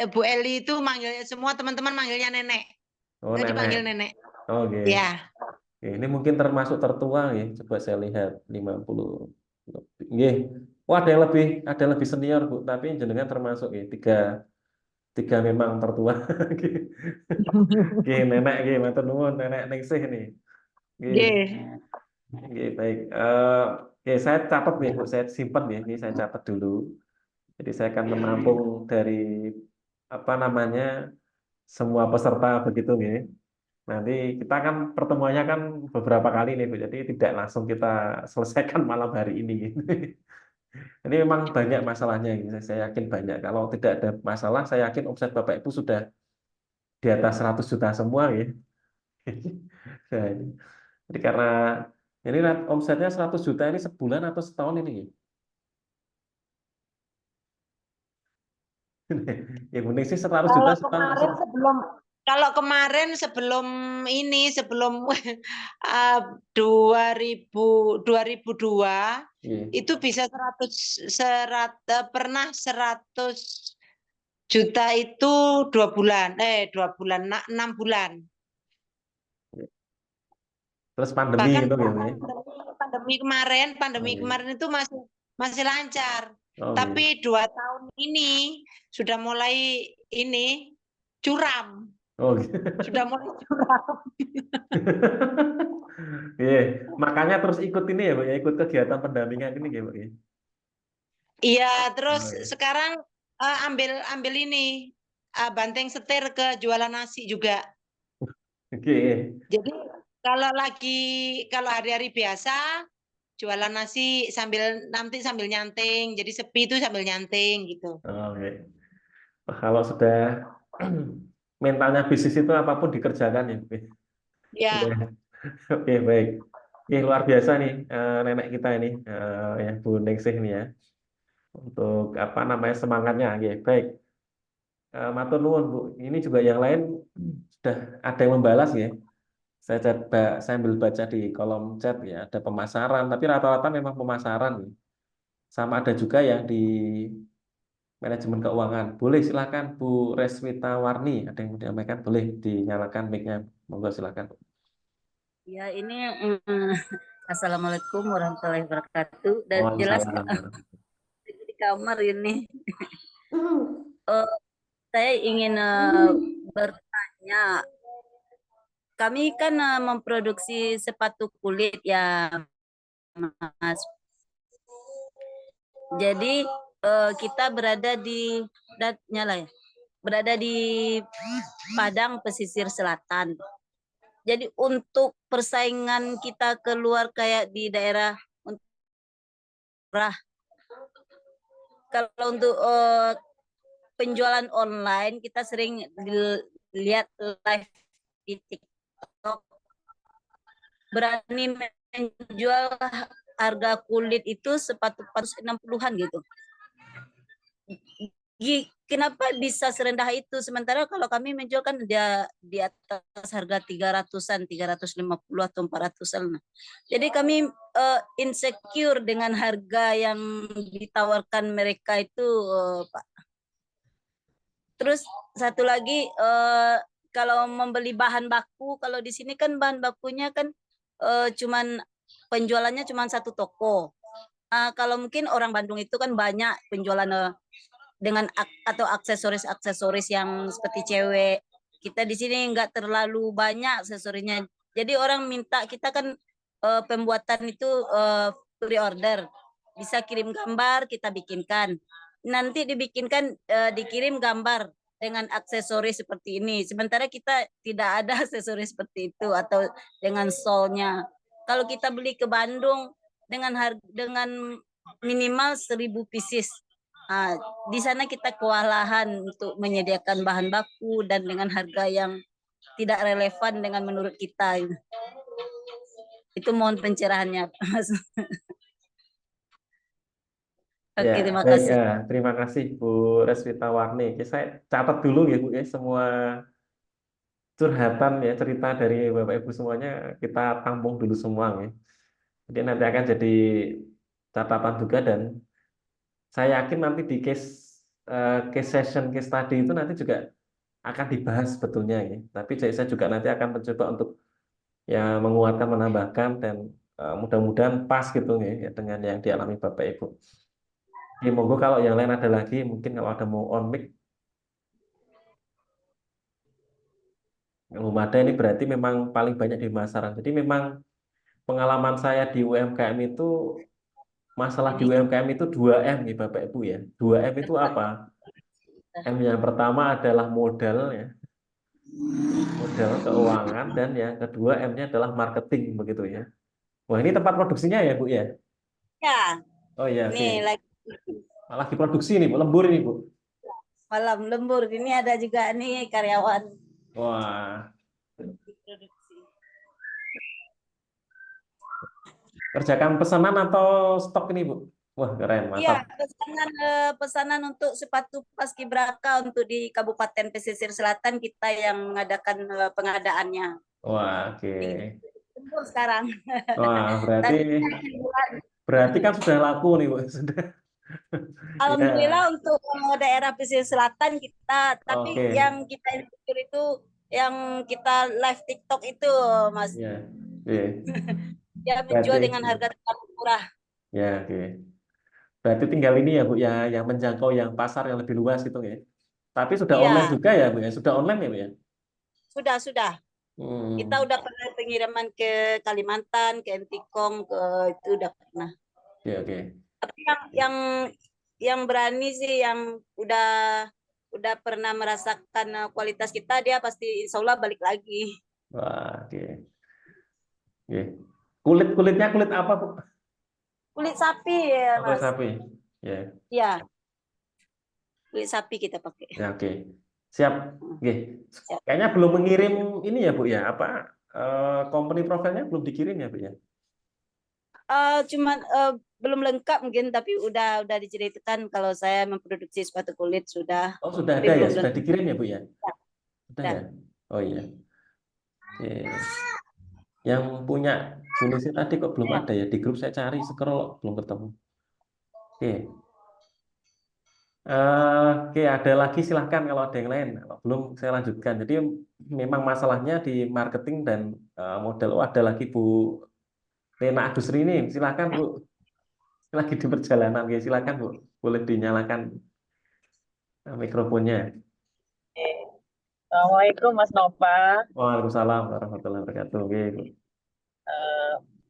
Bu Eli itu manggilnya semua teman-teman manggilnya nenek. Oh, Itu dipanggil nenek. nenek. Oh, oke. Ya. Oke, ini mungkin termasuk tertua ya. Coba saya lihat 50 lebih. Nggih. Wah, ada yang lebih senior, Bu, tapi jenengan termasuk ya. Tiga memang tertua. Oke, nenek nggih, matur nuwun, nenek Ningsih nih. Nggih. Nggih. Oke, baik. Oke, saya catat nih, Bu. Saya simpan ya. Ini saya catat dulu. Jadi saya akan menampung dari apa namanya semua peserta begitu ya. Nanti kita kan pertemuannya kan beberapa kali nih Bu. Jadi tidak langsung kita selesaikan malam hari ini. Gitu. Ini memang banyak masalahnya. Gitu. Saya yakin banyak. Kalau tidak ada masalah, saya yakin omset Bapak Ibu sudah di atas 100 juta semua ya. Nah, jadi karena ini omsetnya 100 juta ini sebulan atau setahun ini. Yang penting sih 100 juta Kalau setahun. kemarin sebelum kalau kemarin sebelum ini sebelum 2002 Iya. itu bisa 100 pernah 100 juta itu 2 bulan 6 bulan. Terus pandemi Bahkan gitu ya, Bu, ya. pandemi Oh, iya. kemarin itu masih masih lancar. Oh, iya. Tapi 2 tahun ini sudah mulai ini curam, Oh, gitu. sudah mulai curam. Iya, makanya terus ikut ini ya, Bu, ya, ikut kegiatan pendampingan ini ya, Bu, ya. Iya, terus Oh, iya. sekarang ambil ambil ini banteng setir ke jualan nasi juga. Oke. Jadi kalau kalau hari-hari biasa jualan nasi sambil nyanting, jadi sepi itu sambil nyanting gitu. Oh, oke. Wah, kalau sudah mentalnya bisnis itu apapun dikerjakan ya, Bu, ya. Iya. Ya, Oke, baik. Oke, luar biasa nih nenek kita ini, ya Bu Ningsih ini ya, untuk apa namanya semangatnya. Oke, baik. Matur nuwun Bu. Ini juga yang lain sudah ada yang membalas ya. Saya ambil baca di kolom chat ya, ada pemasaran, tapi rata-rata memang pemasaran. Ya. Sama ada juga yang di manajemen keuangan. Boleh silakan Bu Reswita Warni, ada yang mau disampaikan, boleh dinyalakan mic-nya. Monggo silakan. Ya, ini Assalamualaikum warahmatullahi wabarakatuh. Dan jelas Waalaikumsalam. di kamar ini. Saya ingin bertanya. Kami kan memproduksi sepatu kulit ya, Mas. Jadi kita berada di berada di Padang pesisir selatan. Jadi untuk persaingan kita keluar kayak di daerah murah. Kalau untuk penjualan online kita sering lihat live di TikTok, berani menjual harga kulit itu sepatu 60-an gitu. Kenapa bisa serendah itu? Sementara kalau kami menjual kan dia di atas harga 300-an, 350 atau 400-an. Jadi kami insecure dengan harga yang ditawarkan mereka itu, Pak. Terus satu lagi, kalau membeli bahan baku, kalau di sini kan bahan bakunya kan cuman penjualannya cuman satu toko. Kalau mungkin orang Bandung itu kan banyak penjualan dengan atau aksesoris yang seperti cewek. Kita di sini nggak terlalu banyak aksesorisnya. Jadi orang minta kita kan pembuatan itu pre-order. Bisa kirim gambar, kita bikinkan. Nanti dibikinkan, dikirim gambar dengan aksesoris seperti ini. Sementara kita tidak ada aksesoris seperti itu atau dengan solnya. Kalau kita beli ke Bandung dengan minimal 1000 pieces. Di sana kita kewalahan untuk menyediakan bahan baku dan dengan harga yang tidak relevan dengan menurut kita. Itu mohon pencerahannya, Mas. Oke, Ya, terima baik kasih. ya. Terima kasih Bu Reswita Warni. Oke, saya catat dulu ya Bu ya, semua curhatan ya, cerita dari Bapak Ibu semuanya kita tampung dulu semua ya. Jadi nanti akan jadi catatan juga, dan saya yakin nanti di case session, case study itu nanti juga akan dibahas sebetulnya ya. Tapi saya juga nanti akan mencoba untuk ya menguatkan, menambahkan, dan mudah-mudahan pas gitu ya dengan yang dialami Bapak Ibu. Oke, monggo kalau yang lain ada lagi, mungkin kalau ada mau on mic. Belum ada, ini berarti memang paling banyak di pemasaran. Jadi memang pengalaman saya di UMKM itu, masalah di UMKM itu 2M nih Bapak Ibu ya. 2M itu apa? M yang pertama adalah modal ya, modal keuangan, dan yang kedua M-nya adalah marketing begitu ya. Wah, ini tempat produksinya ya Bu ya? Ya, Oh iya, oke. ini lagi Lagi produksi nih Bu, lembur ini Bu. malam lembur. Ini ada juga nih karyawan Wah, di produksi. kerjakan pesanan atau stok ini Bu? Wah, keren, Iya, mantap. pesanan untuk sepatu paskibraka untuk di Kabupaten Pesisir Selatan kita yang mengadakan pengadaannya. Wah, oke. Di lembur sekarang. Wah, berarti Tadi berarti kan sudah laku nih Bu. Sudah. Alhamdulillah Ya, untuk daerah pesisir selatan kita, tapi oke. yang kita insecure itu yang kita live TikTok itu, Mas. Ya, oke. Dia Berarti menjual dengan harga terlalu murah. ya, oke. Berarti tinggal ini ya Bu ya, yang menjangkau yang pasar yang lebih luas gitu ya. Tapi sudah online Iya, juga ya Bu ya? Sudah online ya Bu ya? sudah. Kita Hmm. udah pernah pengiriman ke Kalimantan, ke Entikong, ke itu udah pernah. Oke, oke. Tapi yang berani sih, yang udah pernah merasakan kualitas kita, dia pasti insya Allah balik lagi. Wah, oke. Oke. Kulitnya kulit apa Bu? Kulit sapi ya, Oh, kulit Mas. sapi. Ya, Ya, kulit sapi kita pakai. ya, oke. Siap. Oke. Siap. Kayaknya belum mengirim ini ya Bu ya, apa company profilnya belum dikirim ya Bu ya? Cuman belum lengkap mungkin, tapi udah diceritakan kalau saya memproduksi sepatu kulit sudah, Oh, sudah tapi ada ya, belum sudah lengkap. dikirim ya Bu ya? Sudah Sudah. ya? Oh iya. Oke. Yang punya tulisnya tadi kok belum ada ya? Di grup saya cari, scroll belum ketemu. Oke. Oke, ada lagi silahkan kalau ada yang lain. Kalau belum saya lanjutkan. Jadi memang masalahnya di marketing dan model. Oh, ada lagi Bu Lena Agusri ini. Silahkan Bu. Lagi di perjalanan. Oke, silahkan Bu. Boleh dinyalakan mikrofonnya. Assalamualaikum Mas Nova. Waalaikumsalam warahmatullahi wabarakatuh. Oke, Bu.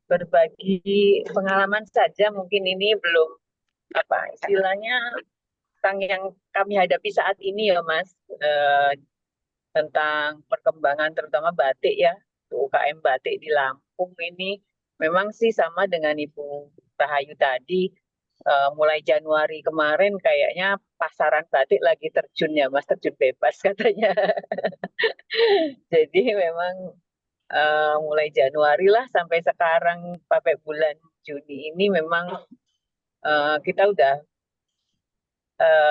Berbagi pengalaman saja mungkin ini belum apa istilahnya tentang yang kami hadapi saat ini ya Mas, tentang perkembangan terutama batik ya, UKM batik di Lampung ini memang sih sama dengan Ibu Rahayu tadi, mulai Januari kemarin kayaknya pasaran batik lagi terjun ya Mas, terjun bebas katanya. Jadi memang mulai Januari lah sampai sekarang sampai bulan Juni ini memang kita udah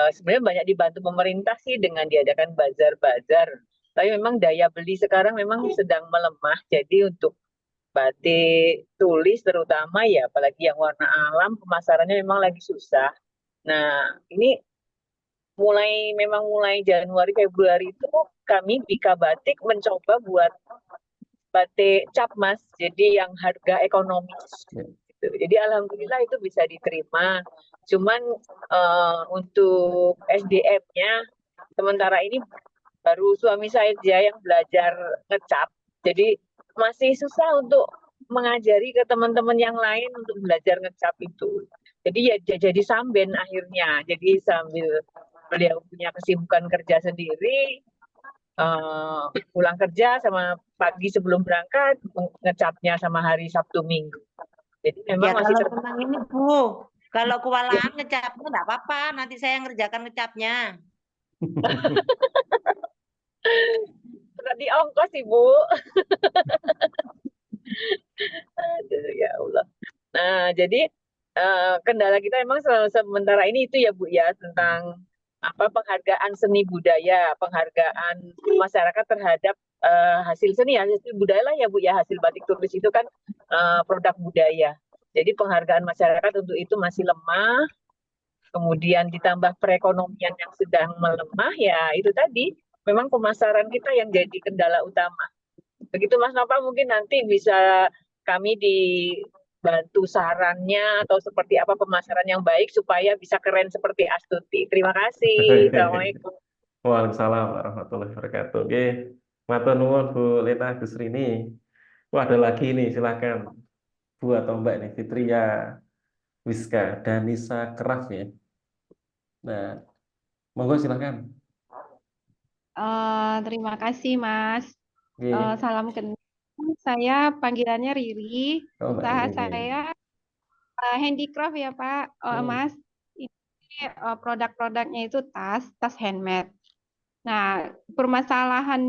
sebenarnya banyak dibantu pemerintah sih dengan diadakan bazar-bazar. Tapi memang daya beli sekarang memang sedang melemah. Jadi untuk batik tulis terutama ya, apalagi yang warna alam, pemasarannya memang lagi susah. Nah, ini memang mulai Januari Februari itu kami Bika Batik mencoba buat batik cap Mas, jadi yang harga ekonomis. Ya. Gitu. Jadi alhamdulillah itu bisa diterima. Cuman untuk SDM-nya sementara ini baru suami saya yang belajar ngecap. Jadi masih susah untuk mengajari ke teman-teman yang lain untuk belajar ngecap itu. Jadi ya jadi samben akhirnya. Jadi sambil beliau punya kesibukan kerja sendiri, pulang kerja sama pagi sebelum berangkat ngecapnya sama hari Sabtu Minggu. Jadi memang Ya masih kalau memang ini Bu, kalau Ya. kewalahan ngecapnya nggak apa-apa, nanti saya ngerjakan ngecapnya. Berarti ongkos Ibu. Aduh, ya Allah. Nah, jadi kendala kita memang sementara ini itu ya Bu ya, tentang penghargaan seni budaya, penghargaan masyarakat terhadap hasil seni, hasil budaya lah ya Bu ya, hasil batik tulis itu kan produk budaya. Jadi penghargaan masyarakat untuk itu masih lemah. Kemudian ditambah perekonomian yang sedang melemah, ya itu tadi memang pemasaran kita yang jadi kendala utama. Begitu Mas Nova, mungkin nanti bisa kami dibantu sarannya atau seperti apa pemasaran yang baik supaya bisa keren seperti Astuti. Terima kasih. Assalamualaikum. Waalaikumsalam warahmatullahi wabarakatuh. Oke, matur nuwun Bu Lena Gusrini. Wah, ada lagi nih, silakan Bu atau Mbak nih, Fitria Wiska dan Nisa Keraf ya. Nah, monggo silakan. Terima kasih Mas. Oke. Salam kenal. Saya panggilannya Riri. Oh, Mbak Usaha Riri. saya handicraft ya Pak, Mas. Ini produk-produknya itu tas handmade. Nah, permasalahan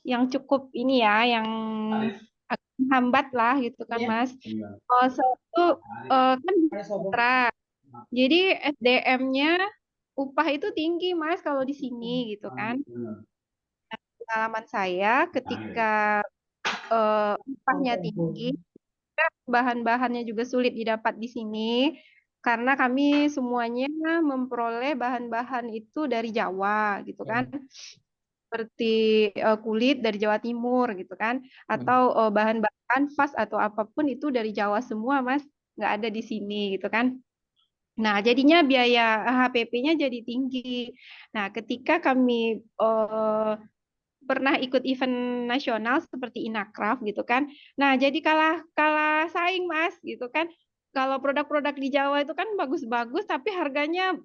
yang cukup ini ya, yang agak hambat lah gitu kan Mas. Satu kan kontrak. Jadi SDM-nya upah itu tinggi Mas kalau di sini gitu kan. Nah, pengalaman saya ketika upahnya tinggi, bahan-bahannya juga sulit didapat di sini karena kami semuanya memperoleh bahan-bahan itu dari Jawa gitu kan. Seperti kulit dari Jawa Timur gitu kan, atau bahan-bahan kanvas atau apapun itu dari Jawa semua Mas, nggak ada di sini gitu kan. Nah, jadinya biaya HPP-nya jadi tinggi. Nah, ketika kami pernah ikut event nasional seperti Inakraf gitu kan. Nah, jadi kalah saing Mas gitu kan. Kalau produk-produk di Jawa itu kan bagus-bagus tapi harganya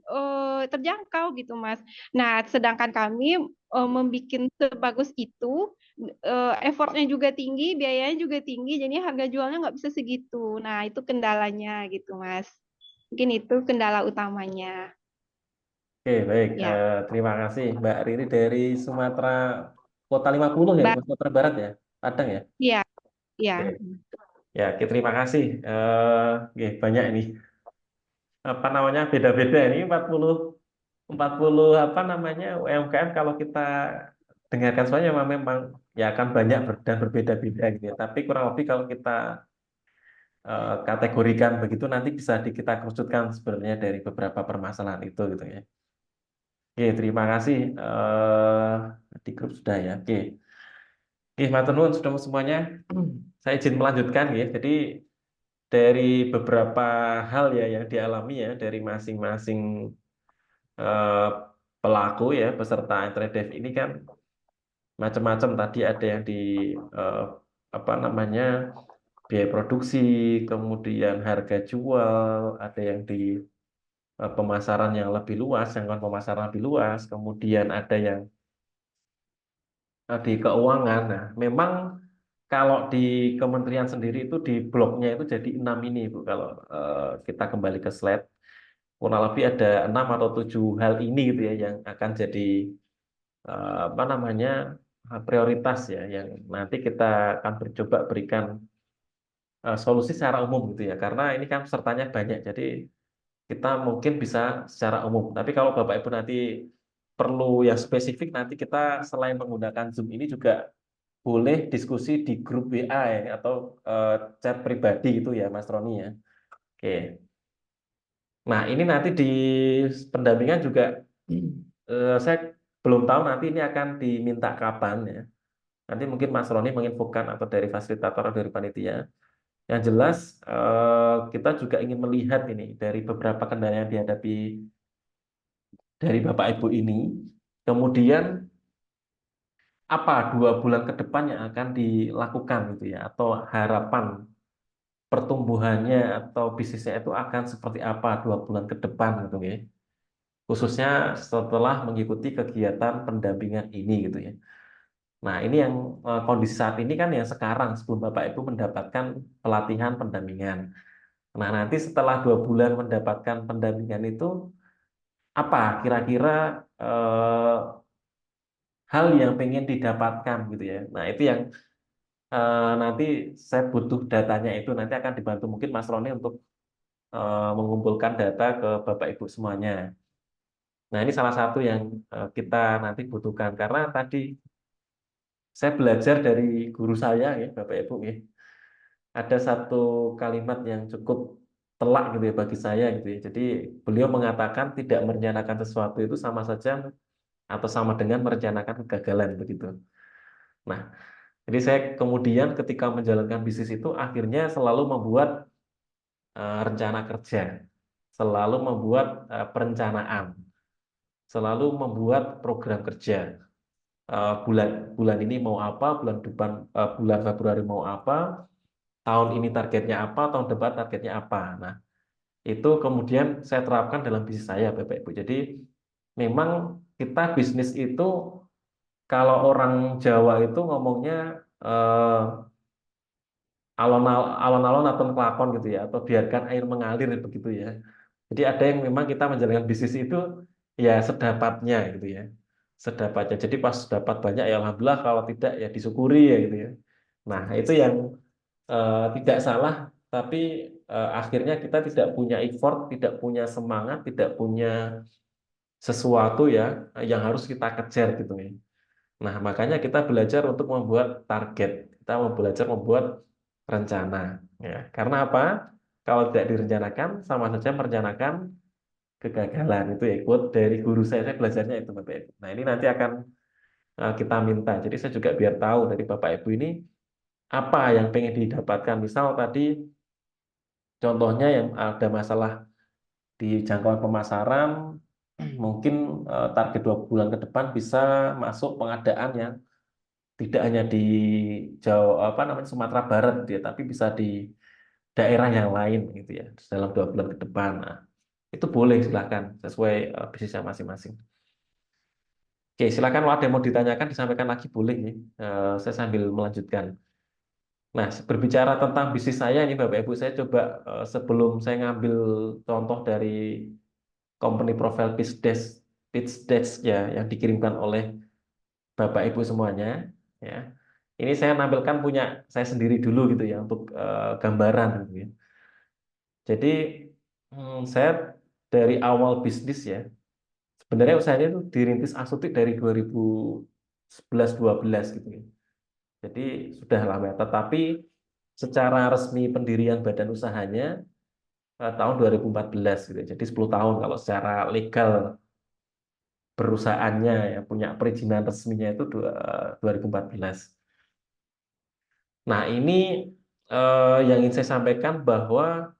terjangkau gitu Mas. Nah, sedangkan kami membuat sebagus itu, effortnya juga tinggi, biayanya juga tinggi, jadi harga jualnya nggak bisa segitu. Nah, itu kendalanya gitu Mas. Mungkin itu kendala utamanya. Oke, baik. Ya, Terima kasih Mbak Riri dari Sumatera Kota 50 ya, bukan Sumatera Barat ya? Padang ya? iya, iya. Oke. Ya, oke, terima kasih. Oke, banyak ini. Apa namanya? Beda-beda ini 40 apa namanya UMKM kalau kita dengarkan soalnya memang ya akan banyak dan berbeda-beda gitu ya. Tapi kurang lebih kalau kita kategorikan begitu nanti bisa kita kerucutkan sebenarnya dari beberapa permasalahan itu gitu ya. Oke, terima kasih. Di grup sudah ya. Oke. Oke, matur nuwun sudah semuanya. Saya izin melanjutkan ya. Jadi dari beberapa hal ya yang dialami ya dari masing-masing eh, pelaku ya peserta Entredev ini kan macam-macam tadi ada yang di eh, apa namanya biaya produksi, kemudian harga jual, ada yang di pemasaran yang lebih luas, jangkauan pemasaran lebih luas, kemudian ada yang di keuangan. Nah, memang kalau di kementerian sendiri itu di bloknya itu jadi 6 ini Bu. Kalau kita kembali ke slide, kurang lebih ada 6 atau 7 hal ini gitu ya yang akan jadi apa namanya prioritas ya, yang nanti kita akan coba berikan solusi secara umum gitu ya. Karena ini kan pesertanya banyak, jadi kita mungkin bisa secara umum. Tapi kalau Bapak Ibu nanti perlu yang spesifik, nanti kita selain menggunakan Zoom ini juga boleh diskusi di grup WA ya, atau chat pribadi gitu ya Mas Roni ya. Oke. Nah ini nanti di pendampingan juga saya belum tahu nanti ini akan diminta kapan ya. Nanti mungkin Mas Roni menginfokan atau dari fasilitator atau dari panitia. Yang jelas kita juga ingin melihat ini dari beberapa kendala yang dihadapi dari Bapak Ibu ini. Kemudian apa 2 bulan ke depan yang akan dilakukan gitu ya, atau harapan pertumbuhannya atau bisnisnya itu akan seperti apa 2 bulan ke depan gitu ya. Khususnya setelah mengikuti kegiatan pendampingan ini gitu ya. Nah, ini yang kondisi saat ini kan yang sekarang sebelum Bapak Ibu mendapatkan pelatihan pendampingan. Nah, nanti setelah 2 bulan mendapatkan pendampingan itu apa kira-kira hal yang pengen didapatkan gitu ya. Nah, itu yang nanti saya butuh datanya, itu nanti akan dibantu mungkin Mas Roni untuk mengumpulkan data ke Bapak Ibu semuanya. Nah, ini salah satu yang kita nanti butuhkan karena tadi saya belajar dari guru saya ya Bapak Ibu ya. Ada satu kalimat yang cukup telak gitu ya bagi saya gitu ya. Jadi beliau mengatakan tidak merencanakan sesuatu itu sama saja atau sama dengan merencanakan kegagalan begitu. Nah, jadi saya kemudian ketika menjalankan bisnis itu akhirnya selalu membuat rencana kerja, selalu membuat perencanaan, selalu membuat program kerja. Bulan bulan ini mau apa, bulan depan bulan Februari mau apa, tahun ini targetnya apa, tahun depan targetnya apa. Nah, itu kemudian saya terapkan dalam bisnis saya, Bapak Ibu. Jadi memang kita bisnis itu kalau orang Jawa itu ngomongnya eh, alon-alon atau kelakon gitu ya, atau biarkan air mengalir begitu ya. Jadi ada yang memang kita menjalankan bisnis itu ya sedapatnya gitu ya, sedapatnya. Jadi pas dapat banyak ya alhamdulillah, kalau tidak ya disyukuri ya gitu ya. Nah itu yang tidak salah, tapi akhirnya kita tidak punya effort, tidak punya semangat, tidak punya sesuatu ya yang harus kita kejar gitu ya. Nah, makanya kita belajar untuk membuat target. Kita mau belajar membuat rencana. Ya. Karena apa? Kalau tidak direncanakan, sama saja merencanakan kegagalan. Itu ya quote dari guru saya belajarnya itu Bapak Ibu. Nah, ini nanti akan kita minta. Jadi saya juga biar tahu dari Bapak Ibu ini apa yang pengen didapatkan. Misal tadi contohnya yang ada masalah di jangkauan pemasaran, mungkin target 2 bulan ke depan bisa masuk pengadaan yang tidak hanya di Jawa apa namanya Sumatera Barat gitu ya, tapi bisa di daerah yang lain gitu ya dalam 2 bulan ke depan. Nah, itu boleh silahkan sesuai bisnisnya masing-masing. Oke, silakan kalau ada yang mau ditanyakan disampaikan lagi boleh ya. Saya sambil melanjutkan. Nah, berbicara tentang bisnis saya ini Bapak Ibu, saya coba sebelum saya ngambil contoh dari company profile pitch deck ya yang dikirimkan oleh Bapak Ibu semuanya ya. Ini saya nampilkan punya saya sendiri dulu gitu ya untuk gambaran gitu ya. Jadi saya dari awal bisnis ya. Sebenarnya usahanya itu dirintis Asutik dari 2011-12 gitu ya. Jadi sudah lama ya. Tetapi secara resmi pendirian badan usahanya tahun 2014 gitu ya. Jadi 10 tahun kalau secara legal perusahaannya ya punya perizinan resminya itu 2014. Nah, ini yang ingin saya sampaikan bahwa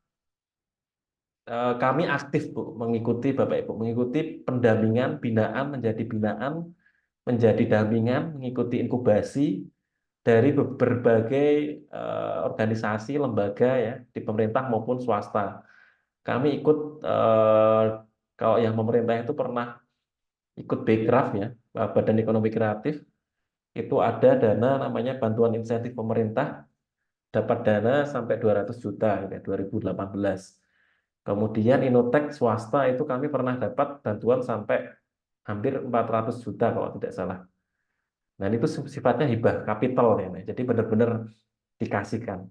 kami aktif Bu mengikuti Bapak Ibu, mengikuti pendampingan, binaan, menjadi dampingan, mengikuti inkubasi dari berbagai organisasi, lembaga ya di pemerintah maupun swasta. Kami ikut kalau yang pemerintah itu pernah ikut Bekraf ya, Badan Ekonomi Kreatif. itu ada dana namanya bantuan insentif pemerintah, dapat dana sampai 200 juta gitu ya, 2018. Kemudian Innotek swasta itu kami pernah dapat bantuan sampai hampir 400 juta kalau tidak salah. Nah, itu sifatnya hibah kapital ya. Nah, jadi benar-benar dikasihkan.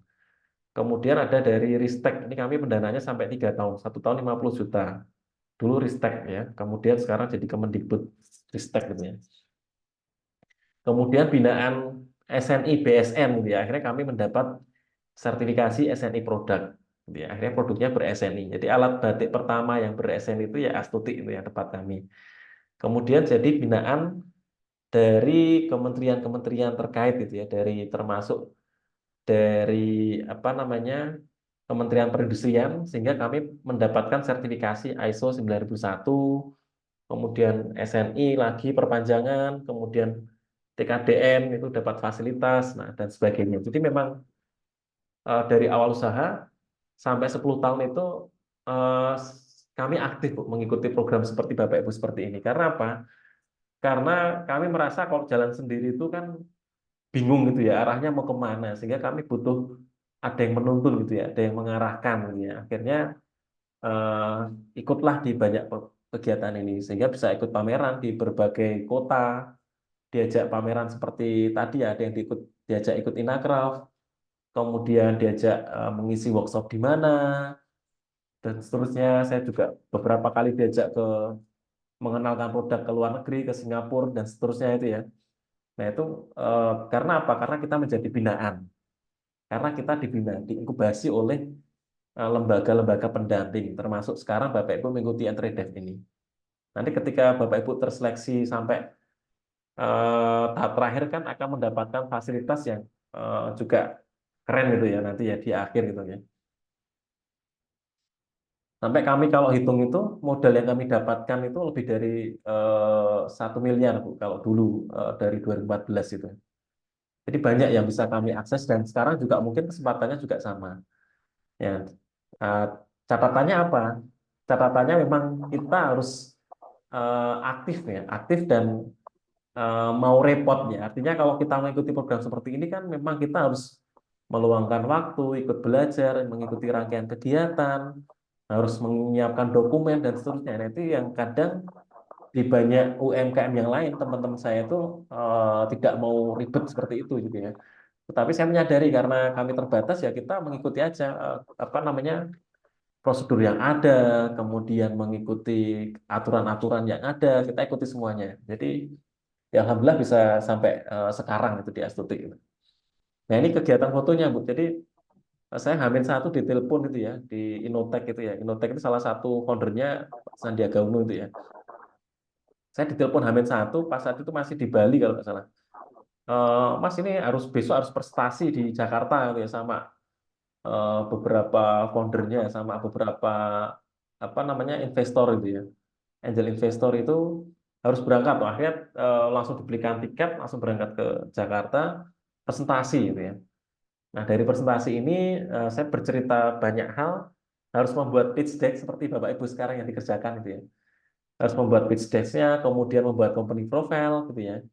Kemudian ada dari Ristek, ini kami pendananya sampai 3 tahun, 1 tahun 50 juta. Dulu Ristek ya, kemudian sekarang jadi Kemendikbud Ristek gitu ya. Kemudian binaan SNI BSN gitu ya. Akhirnya kami mendapat sertifikasi SNI produk. Gitu ya. Akhirnya produknya ber-SNI. Jadi alat batik pertama yang ber-SNI itu ya Astuti itu yang tempat kami. Kemudian jadi binaan dari kementerian-kementerian terkait gitu ya, dari termasuk dari apa namanya Kementerian Perindustrian, sehingga kami mendapatkan sertifikasi ISO 9001, kemudian SNI lagi perpanjangan, kemudian TKDN itu dapat fasilitas, nah dan sebagainya. Jadi memang dari awal usaha sampai 10 tahun itu eh, kami aktif Bu, mengikuti program seperti Bapak Ibu seperti ini. Karena apa? Karena kami merasa kalau jalan sendiri itu kan bingung gitu ya, arahnya mau kemana. Sehingga kami butuh ada yang menuntun gitu ya, ada yang mengarahkan gitu ya. Akhirnya eh, ikutlah di banyak kegiatan ini. Sehingga bisa ikut pameran di berbagai kota, diajak pameran seperti tadi ya, ada yang diajak ikut Inacraft, kemudian diajak mengisi workshop di mana, dan seterusnya. Saya juga beberapa kali diajak ke mengenalkan produk ke luar negeri, ke Singapura, dan seterusnya itu ya. Nah itu karena apa? Karena kita menjadi binaan. Karena kita dibina, diinkubasi oleh lembaga-lembaga pendamping, termasuk sekarang Bapak Ibu mengikuti Entredev ini. Nanti ketika Bapak Ibu terseleksi sampai tahap terakhir kan akan mendapatkan fasilitas yang juga keren gitu ya nanti ya di akhir gitu ya. Sampai kami kalau hitung itu modal yang kami dapatkan itu lebih dari 1 miliar Bu, kalau dulu dari 2014 itu. Jadi banyak yang bisa kami akses dan sekarang juga mungkin kesempatannya juga sama. Ya, eh, catatannya apa? Catatannya memang kita harus aktif ya, aktif dan mau repot ya. Artinya kalau kita mengikuti program seperti ini kan memang kita harus meluangkan waktu, ikut belajar, mengikuti rangkaian kegiatan, harus menyiapkan dokumen dan seterusnya. Nah, itu yang kadang di banyak UMKM yang lain teman-teman saya itu tidak mau ribet seperti itu gitu ya. Tetapi saya menyadari karena kami terbatas ya kita mengikuti aja apa namanya prosedur yang ada, kemudian mengikuti aturan-aturan yang ada, kita ikuti semuanya. Jadi ya alhamdulillah bisa sampai sekarang itu di Astuti gitu. Nah ini kegiatan fotonya Bu. Jadi saya H-1 ditelepon itu ya di Innotek itu ya. Innotek itu salah satu foundernya Pak Sandiaga Uno itu ya. Saya ditelepon H-1 pas saat itu masih di Bali kalau nggak salah. Mas ini harus besok harus prestasi di Jakarta gitu ya sama beberapa foundernya sama beberapa apa namanya investor itu ya. Angel investor itu harus berangkat. Tuh. Akhirnya langsung dibelikan tiket, langsung berangkat ke Jakarta, presentasi gitu ya. Nah, dari presentasi ini saya bercerita banyak hal, harus membuat pitch deck seperti Bapak Ibu sekarang yang dikerjakan gitu ya. Harus membuat pitch deck-nya, kemudian membuat company profile gitu ya.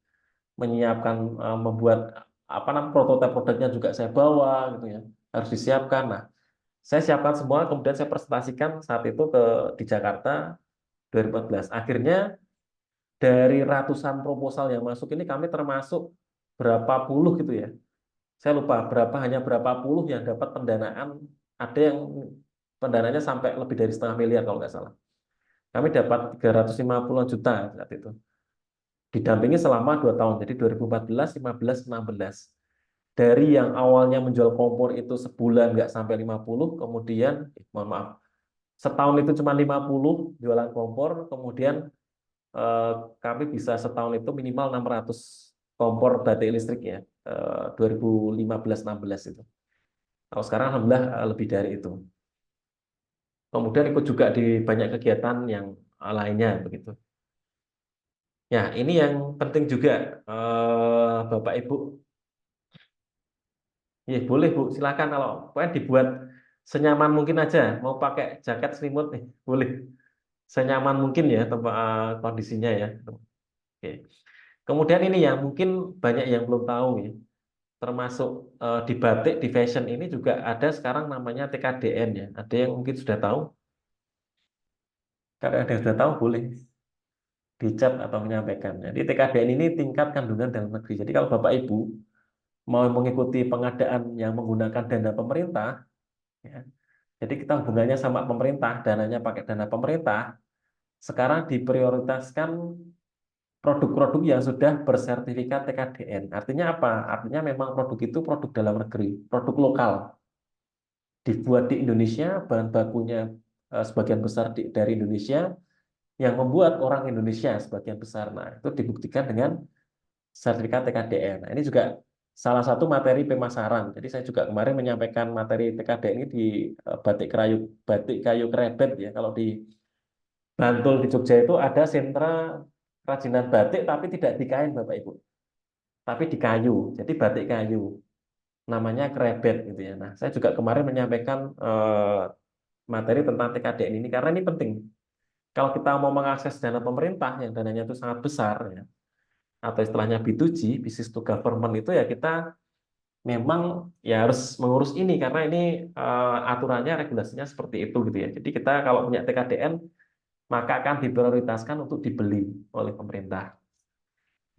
Menyiapkan membuat apa namanya prototipe produknya juga saya bawa gitu ya. Harus disiapkan. Nah, saya siapkan semua kemudian saya presentasikan saat itu di Jakarta 2014. Akhirnya dari ratusan proposal yang masuk ini kami termasuk berapa puluh gitu ya. Saya lupa hanya berapa puluh yang dapat pendanaan, ada yang pendananya sampai lebih dari 0,5 miliar kalau nggak salah. Kami dapat 350 juta saat itu. Didampingi selama 2 tahun, jadi 2014, 15, 16. Dari yang awalnya menjual kompor itu sebulan nggak sampai 50, kemudian, mohon maaf, setahun itu cuma 50 jualan kompor, kemudian eh, kami bisa setahun itu minimal 600 kompor baterai listrik ya, 2015-16 itu. Kalau sekarang alhamdulillah lebih dari itu. Kemudian ikut juga di banyak kegiatan yang lainnya begitu. Ya, ini yang penting juga Bapak Ibu. Ya, boleh Bu, silakan kalau pokoknya dibuat senyaman mungkin aja. Mau pakai jaket selimut nih, boleh. Senyaman mungkin ya tempat kondisinya ya. Oke. Kemudian ini ya mungkin banyak yang belum tahu ya, termasuk di batik, di fashion ini juga ada sekarang namanya TKDN ya. Ada yang mungkin sudah tahu? Kalau ada yang sudah tahu boleh di chat atau menyampaikan. Jadi TKDN ini tingkat kandungan dalam negeri. Jadi kalau Bapak Ibu mau mengikuti pengadaan yang menggunakan dana pemerintah, ya, jadi kita hubungannya sama pemerintah, dananya pakai dana pemerintah, sekarang diprioritaskan produk-produk yang sudah bersertifikat TKDN. Artinya apa? Artinya memang produk itu produk dalam negeri, produk lokal, dibuat di Indonesia, bahan bakunya sebagian besar dari Indonesia, yang membuat orang Indonesia sebagian besar. Nah, itu dibuktikan dengan sertifikat TKDN. Nah, ini juga salah satu materi pemasaran. Jadi saya juga kemarin menyampaikan materi TKDN ini di batik kayu krebet ya. Kalau di Bantul di Jogja itu ada sentra kerajinan batik tapi tidak di kain Bapak Ibu, tapi di kayu. Jadi batik kayu. Namanya krebet gitu ya. Nah, saya juga kemarin menyampaikan materi tentang TKDN ini karena ini penting. Kalau kita mau mengakses dana pemerintah yang dananya itu sangat besar ya, atau istilahnya B2G, business to government itu ya kita memang ya harus mengurus ini karena ini aturannya regulasinya seperti itu gitu ya. Jadi kita kalau punya TKDN maka akan diprioritaskan untuk dibeli oleh pemerintah.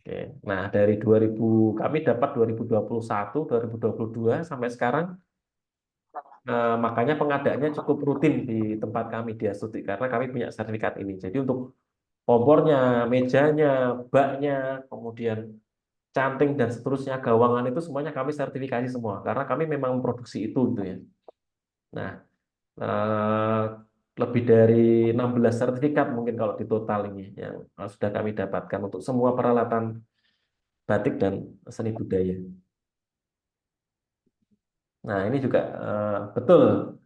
Oke. Nah, dari 2000 kami dapat 2021, 2022 sampai sekarang makanya pengadaannya cukup rutin di tempat kami di Astuti karena kami punya sertifikat ini. Jadi untuk kompornya, mejanya, baknya, kemudian canting dan seterusnya, gawangan itu semuanya kami sertifikasi semua karena kami memang memproduksi itu gitu ya. Nah, eh, lebih dari 16 sertifikat mungkin kalau di total ini yang sudah kami dapatkan untuk semua peralatan batik dan seni budaya. Nah, ini juga betul.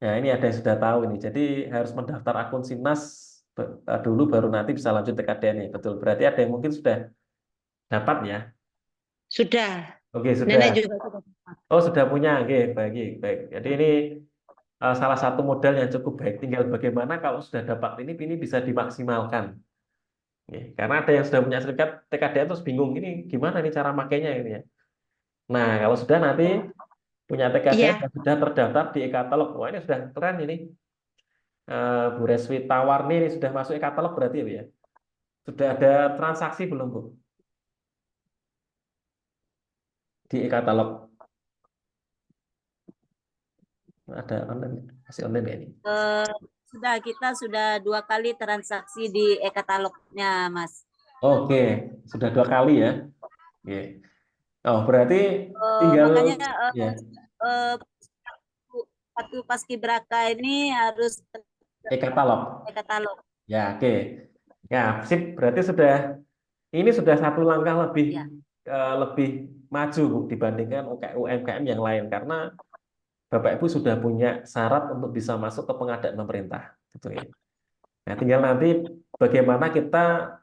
Ya, ini ada yang sudah tahu ini. Jadi harus mendaftar akun Simnas dulu baru nanti bisa lanjut TKDN ya. Betul. Berarti ada yang mungkin sudah dapat ya. Sudah. Oke, Nenek sudah. juga sudah. Oh, sudah punya. Oke, baik, baik. Jadi ini salah satu modal yang cukup baik. Tinggal bagaimana kalau sudah dapat ini bisa dimaksimalkan. Oke, karena ada yang sudah punya sertifikat TKDN terus bingung ini gimana nih cara makainya ini ya. Nah, kalau sudah nanti punya TKDN Iya, dan sudah terdaftar di e-katalog, wah ini sudah keren ini. Bu Reswi Tawarni ini sudah masuk e-katalog berarti ya, Bu, ya. Sudah ada transaksi belum Bu di e-katalog? Ada online, masih online ya ini? Kita sudah 2 kali transaksi di e-katalognya, Mas. Oke, sudah 2 kali ya. Oke. Oh berarti tinggal Makanya ya satu paskibraka ini harus e-katalog. e-katalog. Ya oke. Ya sip. Berarti ini sudah satu langkah lebih Ya. lebih maju Bu, dibandingkan UMKM yang lain karena Bapak Ibu sudah punya syarat untuk bisa masuk ke pengadaan pemerintah, gitu ya. Nah, tinggal nanti bagaimana kita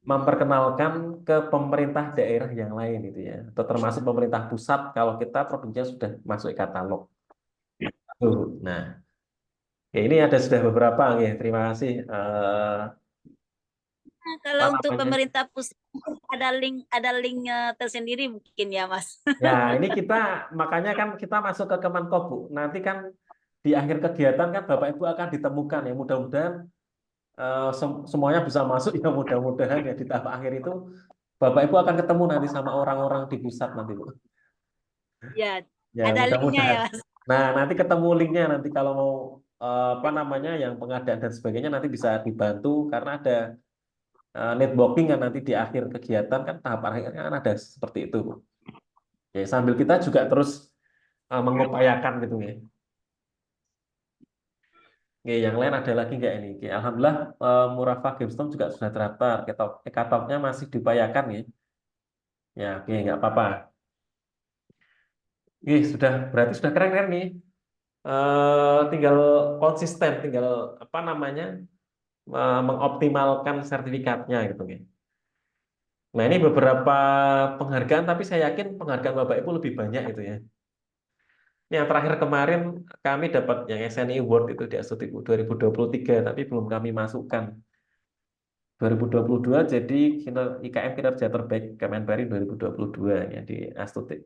memperkenalkan ke pemerintah daerah yang lain, gitu ya, atau termasuk pemerintah pusat kalau kita produknya sudah masuk ke katalog. Tuh. Nah, ya ini ada sudah beberapa, ya. Terima kasih. Nah, kalau Apa untuk namanya? pemerintah pusat ada linknya tersendiri mungkin ya, Mas. Ya, ini kita makanya kan kita masuk ke Kemenko, Bu. Nanti kan di akhir kegiatan kan Bapak Ibu akan ditemukan ya. Mudah-mudahan semuanya bisa masuk ya mudah-mudahan ya di tahap akhir itu Bapak Ibu akan ketemu nanti sama orang-orang di pusat nanti Bu. Ya, Ya ada linknya ya, mudah-mudahan. Mas. Nah nanti ketemu linknya nanti kalau mau apa namanya yang pengadaan dan sebagainya nanti bisa dibantu karena ada networking kan nanti di akhir kegiatan kan tahap akhir kan ada seperti itu Bu. Ya sambil kita juga terus mengupayakan gitu ya. Oke, yang lain ada lagi nggak ini? Oke, alhamdulillah Murafah GameStop juga sudah terdaftar. Ekatopnya masih diupayakan ya. Ya, oke, nggak apa-apa. Oke, berarti sudah keren-keren nih. Tinggal konsisten, tinggal apa namanya mengoptimalkan sertifikatnya gitu ya. Nah, ini beberapa penghargaan, tapi saya yakin penghargaan Bapak Ibu lebih banyak itu ya. Ini yang terakhir kemarin kami dapat yang SNI Award itu di Astuti 2023, tapi belum kami masukkan. 2022 jadi IKM kinerja terbaik Kemenperin 2022 ya di Astuti.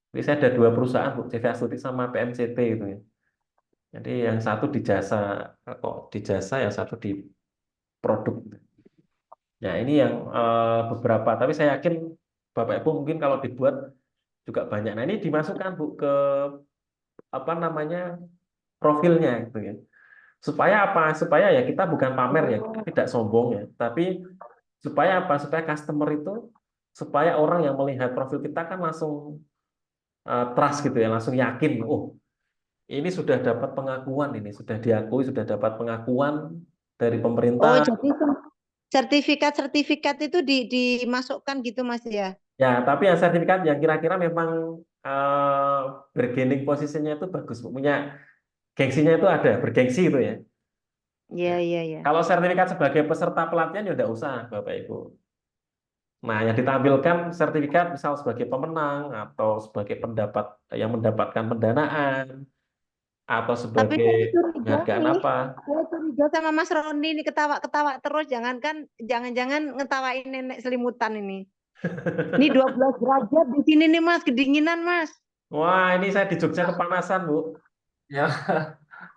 Jadi saya ada 2 perusahaan, Bu, CV Astuti sama PMCT itu ya. Jadi yang satu di jasa, yang satu di produk. Ya ini yang beberapa, tapi saya yakin Bapak Ibu mungkin kalau dibuat juga banyak. Nah ini dimasukkan Bu ke apa namanya profilnya gitu ya. Supaya apa? Supaya ya kita bukan pamer ya, kita tidak sombong ya, tapi supaya apa? Supaya customer itu, supaya orang yang melihat profil kita kan langsung trust gitu ya, langsung yakin, oh ini sudah dapat pengakuan, ini sudah diakui, sudah dapat pengakuan dari Oh, pemerintah. jadi sertifikat itu dimasukkan gitu Mas ya? Ya, tapi yang sertifikat yang kira-kira memang bergening posisinya itu bagus, Bu. Punya gengsinya itu ada, bergengsi itu ya. Iya, iya, iya. Kalau sertifikat sebagai peserta pelatihan ya udah usah, Bapak Ibu. Nah, yang ditampilkan sertifikat misal sebagai pemenang atau sebagai pendapat yang mendapatkan pendanaan atau Tapi sebagai saya curiga penghargaan nih, apa. saya curiga sama Mas Roni ini ketawa-ketawa terus, jangan-jangan ngetawain nenek selimutan ini. Ini 12 derajat di sini nih Mas, kedinginan Mas. Wah, ini saya di Jogja kepanasan, Bu. Ya,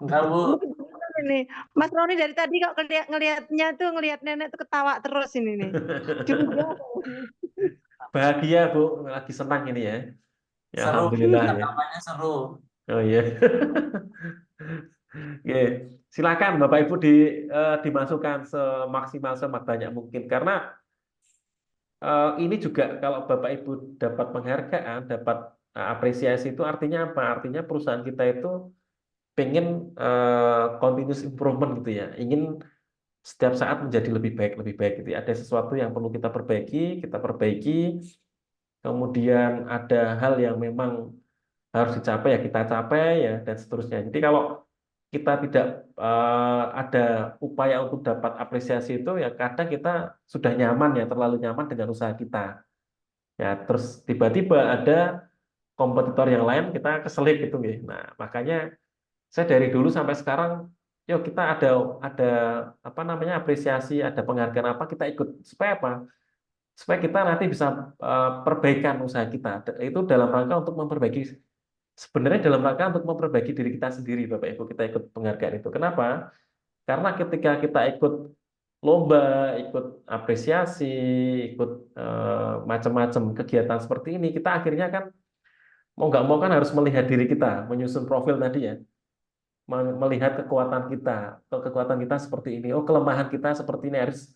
enggak Bu. Ini kedinginan ini. Mas Roni dari tadi kok ngelihat nenek tuh ketawa terus ini nih. Curiga. Bahagia, Bu. Lagi senang ini ya. Ya, Seru, alhamdulillah ya. kampanye seru. Oh iya. Oke, silakan Bapak Ibu dimasukkan semaksimal sebanyak mungkin karena ini juga kalau Bapak Ibu dapat penghargaan, dapat apresiasi itu artinya apa? Artinya perusahaan kita itu pengen continuous improvement gitu ya, ingin setiap saat menjadi lebih baik gitu ya. Ada sesuatu yang perlu kita perbaiki, kemudian ada hal yang memang harus dicapai ya kita capai ya dan seterusnya. Jadi kalau kita tidak ada upaya untuk dapat apresiasi itu ya kadang kita sudah nyaman ya terlalu nyaman dengan usaha kita ya terus tiba-tiba ada kompetitor yang lain kita keselip gitu nih. Nah makanya saya dari dulu sampai sekarang yuk kita ada apa namanya apresiasi ada penghargaan apa kita ikut supaya apa supaya kita nanti bisa perbaikan usaha kita itu dalam rangka untuk memperbaiki sebenarnya dalam rangka untuk memperbaiki diri kita sendiri, Bapak Ibu, kita ikut penghargaan itu. Kenapa? Karena ketika kita ikut lomba, ikut apresiasi, ikut macam-macam kegiatan seperti ini, kita akhirnya kan mau nggak mau kan harus melihat diri kita, menyusun profil tadi ya, melihat kekuatan kita, kekuatan kita seperti ini, oh kelemahan kita seperti ini harus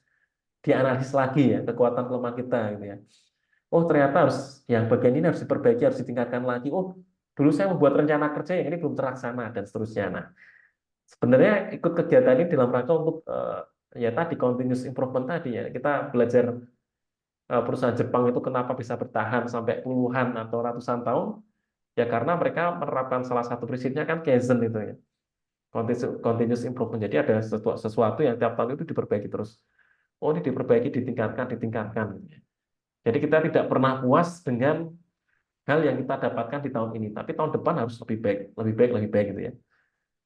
dianalisis lagi ya, kekuatan kelemahan kita gitu ya. Oh ternyata harus yang bagian ini harus diperbaiki, harus ditingkatkan lagi. Oh dulu saya membuat rencana kerja yang ini belum terlaksana dan seterusnya. Nah sebenarnya ikut kegiatan ini dalam rangka untuk ya tadi continuous improvement tadi ya kita belajar perusahaan Jepang itu kenapa bisa bertahan sampai puluhan atau ratusan tahun ya karena mereka menerapkan salah satu prinsipnya kan Kaizen itu ya continuous improvement. Jadi ada sesuatu yang tiap tahun itu diperbaiki terus. Oh ini diperbaiki, ditingkatkan. Jadi kita tidak pernah puas dengan hal yang kita dapatkan di tahun ini, tapi tahun depan harus lebih baik gitu ya.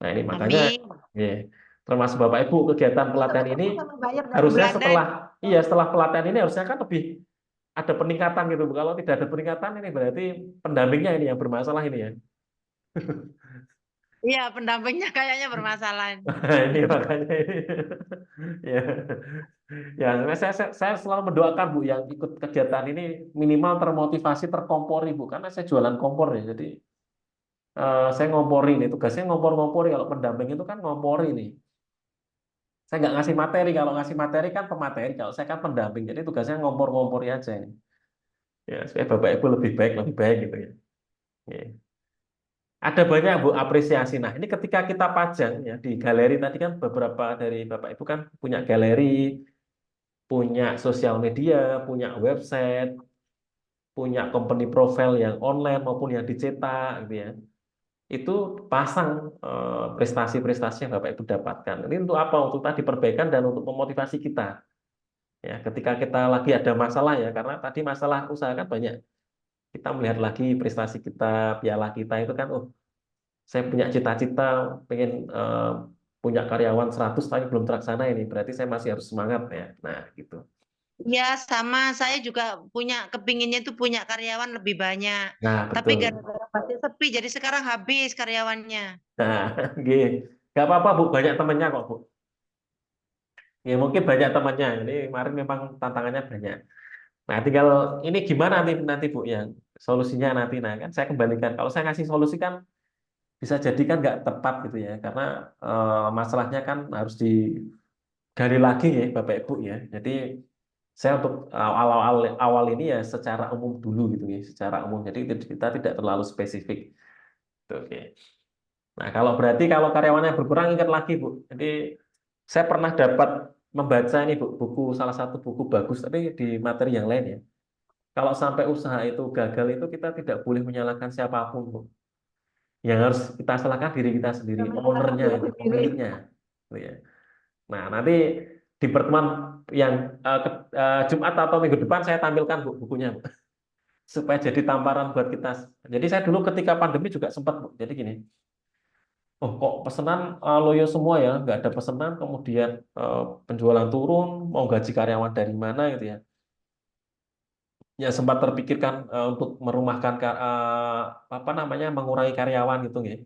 Nah ini makanya, Amin. ya, termasuk Bapak Ibu kegiatan pelatihan ini Bayar dari harusnya Belanda. setelah pelatihan ini harusnya kan lebih ada peningkatan gitu. Kalau tidak ada peningkatan ini berarti pendampingnya ini yang bermasalah ini ya. Iya, pendampingnya kayaknya bermasalah. Ini makanya ini. Ya. Ya, saya selalu mendoakan Bu yang ikut kegiatan ini minimal termotivasi, terkompori Bu, karena saya jualan kompor ya. Jadi saya ngompori nih, tugasnya ngompor-ngompori. Kalau pendamping itu kan ngompori nih. Saya nggak ngasih materi, kalau ngasih materi kan pemateri. Kalau saya kan pendamping, jadi tugasnya ngompor-ngompori aja ini. Ya, supaya Bapak Ibu lebih baik gitu ya. Ya. Ada banyak Bu apresiasi. Nah, ini ketika kita pajang ya di galeri tadi kan beberapa dari Bapak Ibu kan punya galeri, punya sosial media, punya website, punya company profile yang online maupun yang dicetak gitu ya. Itu pasang prestasi-prestasi yang Bapak Ibu dapatkan. Ini untuk apa? Untuk tadi perbaikan dan untuk memotivasi kita. Ya, ketika kita lagi ada masalah ya, karena tadi masalah usaha kan banyak. Kita melihat lagi prestasi kita, piala kita itu kan, oh, saya punya cita-cita pengen punya karyawan 100 tapi belum terlaksana ini, berarti saya masih harus semangat ya. Nah, gitu. Ya, sama saya juga kepinginnya itu punya karyawan lebih banyak. Nah, Tapi betul. gara-gara Batik sepi, jadi sekarang habis karyawannya. Nah, nggak apa-apa Bu, banyak temannya kok Bu. Ya mungkin banyak temannya. Ini kemarin memang tantangannya banyak. Nah, tinggal ini gimana nanti Bu yang solusinya nanti. Nah, kan saya kembalikan. Kalau saya ngasih solusi kan bisa jadi kan nggak tepat gitu ya, karena masalahnya kan harus digali lagi ya Bapak Ibu ya. Jadi saya untuk awal ini ya secara umum dulu gitu ya, secara umum. Jadi kita tidak terlalu spesifik. Gitu, oke. Nah, kalau karyawannya berkurang ingat lagi Bu. Jadi saya pernah dapat membaca ini Bu, salah satu buku bagus tapi di materi yang lain ya. Kalau sampai usaha itu gagal itu kita tidak boleh menyalahkan siapapun Bu. Yang harus kita salahkan diri kita sendiri, ownernya itu, pemiliknya. Gitu ya. Nah, nanti di pertemuan yang Jumat atau minggu depan saya tampilkan Bu, bukunya Bu. Supaya jadi tamparan buat kita. Jadi saya dulu ketika pandemi juga sempat Bu. Jadi gini, oh kok pesanan loyo semua ya, nggak ada pesanan, kemudian penjualan turun, mau gaji karyawan dari mana gitu ya. Ya sempat terpikirkan untuk merumahkan apa namanya, mengurangi karyawan gitu ya.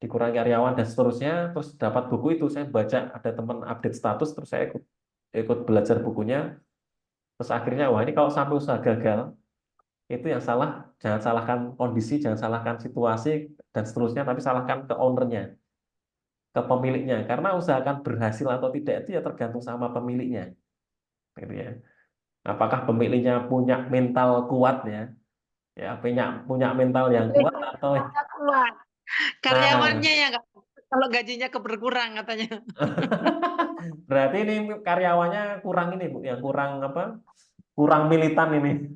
Dikurangi karyawan dan seterusnya, terus dapat buku itu saya baca, ada teman update status, terus saya ikut belajar bukunya, terus akhirnya wah ini kalau sampai usaha gagal itu yang salah, jangan salahkan kondisi, jangan salahkan situasi dan seterusnya, tapi salahkan ke ownernya, ke pemiliknya, karena usahakan berhasil atau tidak itu ya tergantung sama pemiliknya, gitu ya. Apakah pemiliknya punya mental kuat ya punya mental yang kuat atau Kuat. nah Karyawannya ya nggak, kalau gajinya berkurang katanya. berarti ini karyawannya kurang ini Bu, yang kurang apa? Kurang militan ini.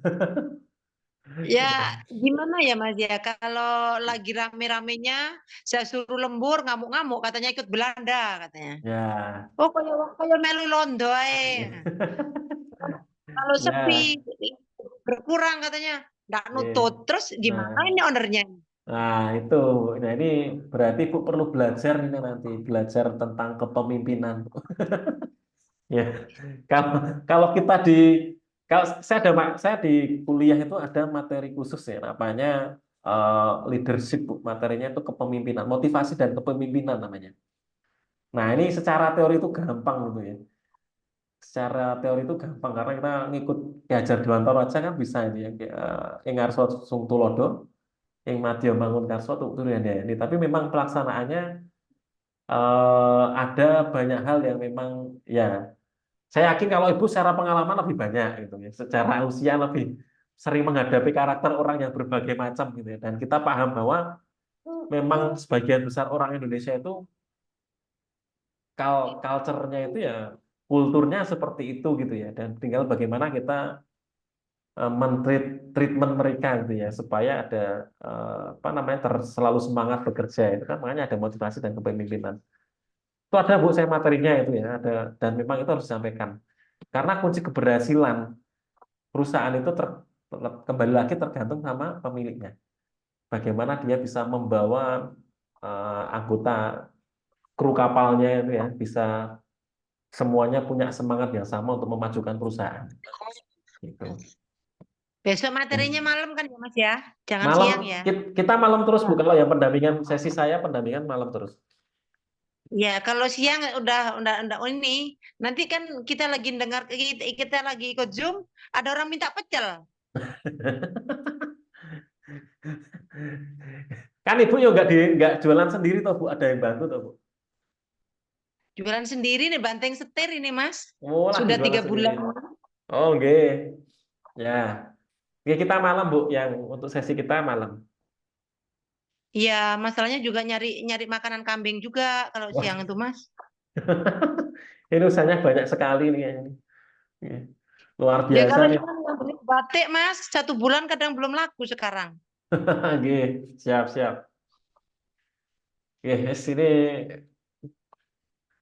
Ya, gimana ya Mas ya? Kalau lagi rame-ramenya, saya suruh lembur, ngamuk-ngamuk, katanya ikut Belanda katanya. Ya, Oh, kayak melu londo ae. Kalau sepi, ya, berkurang katanya. Nggak ya. nutut. Terus gimana Nah, ini ownernya? nah itu, nah ini berarti Bu perlu belajar ini nanti, belajar tentang kepemimpinan. Ya, kalau kalau kita kalau saya saya di kuliah itu ada materi khusus ya, namanya leadership Bu. Materinya itu kepemimpinan, motivasi dan kepemimpinan namanya. Nah ini secara teori itu gampang gitu ya. Secara teori itu gampang karena kita ngikut Ki Hajar Dewantara aja kan bisa ini ya. Ing Arso Sung Tulodo, ing Madya Mangun Karso tuh ya ini. Tapi memang pelaksanaannya ada banyak hal yang memang ya saya yakin kalau ibu secara pengalaman lebih banyak gitu ya, secara usia lebih sering menghadapi karakter orang yang berbagai macam gitu ya. Dan kita paham bahwa memang sebagian besar orang Indonesia itu culture-nya itu ya kulturnya seperti itu gitu ya. Dan tinggal bagaimana kita treatment mereka gitu ya supaya ada apa namanya selalu semangat bekerja itu kan, makanya ada motivasi dan kepemimpinan. Itu ada Bu saya materinya itu ya, ada, dan memang itu harus disampaikan. Karena kunci keberhasilan perusahaan itu kembali lagi tergantung sama pemiliknya. Bagaimana dia bisa membawa anggota kru kapalnya itu ya, bisa semuanya punya semangat yang sama untuk memajukan perusahaan. Gitu. Besok materinya malam kan ya Mas ya? Jangan Malam siang ya. kita malam terus Bu, kalau yang pendampingan sesi saya pendampingan malam terus. Ya, kalau siang udah ini. Nanti kan kita lagi dengar, kita lagi ikut Zoom, ada orang minta pecel. Kan Ibu juga nggak jualan sendiri toh Bu, ada yang bantu toh Bu. Jualan sendiri nih, banteng setir ini Mas. Oh, lagi Sudah jualan 3 sendiri. bulan. Oh, oke. Ya. Oke, kita malam Bu, yang untuk sesi kita malam. Iya, masalahnya juga nyari nyari makanan kambing juga kalau Wah, siang itu Mas. ini usahanya banyak sekali nih ini. Iya. Luar Ya biasa kalau nih. cuma yang beli batik Mas, 1 bulan kadang belum laku sekarang. Oke, siap-siap. Oke, sini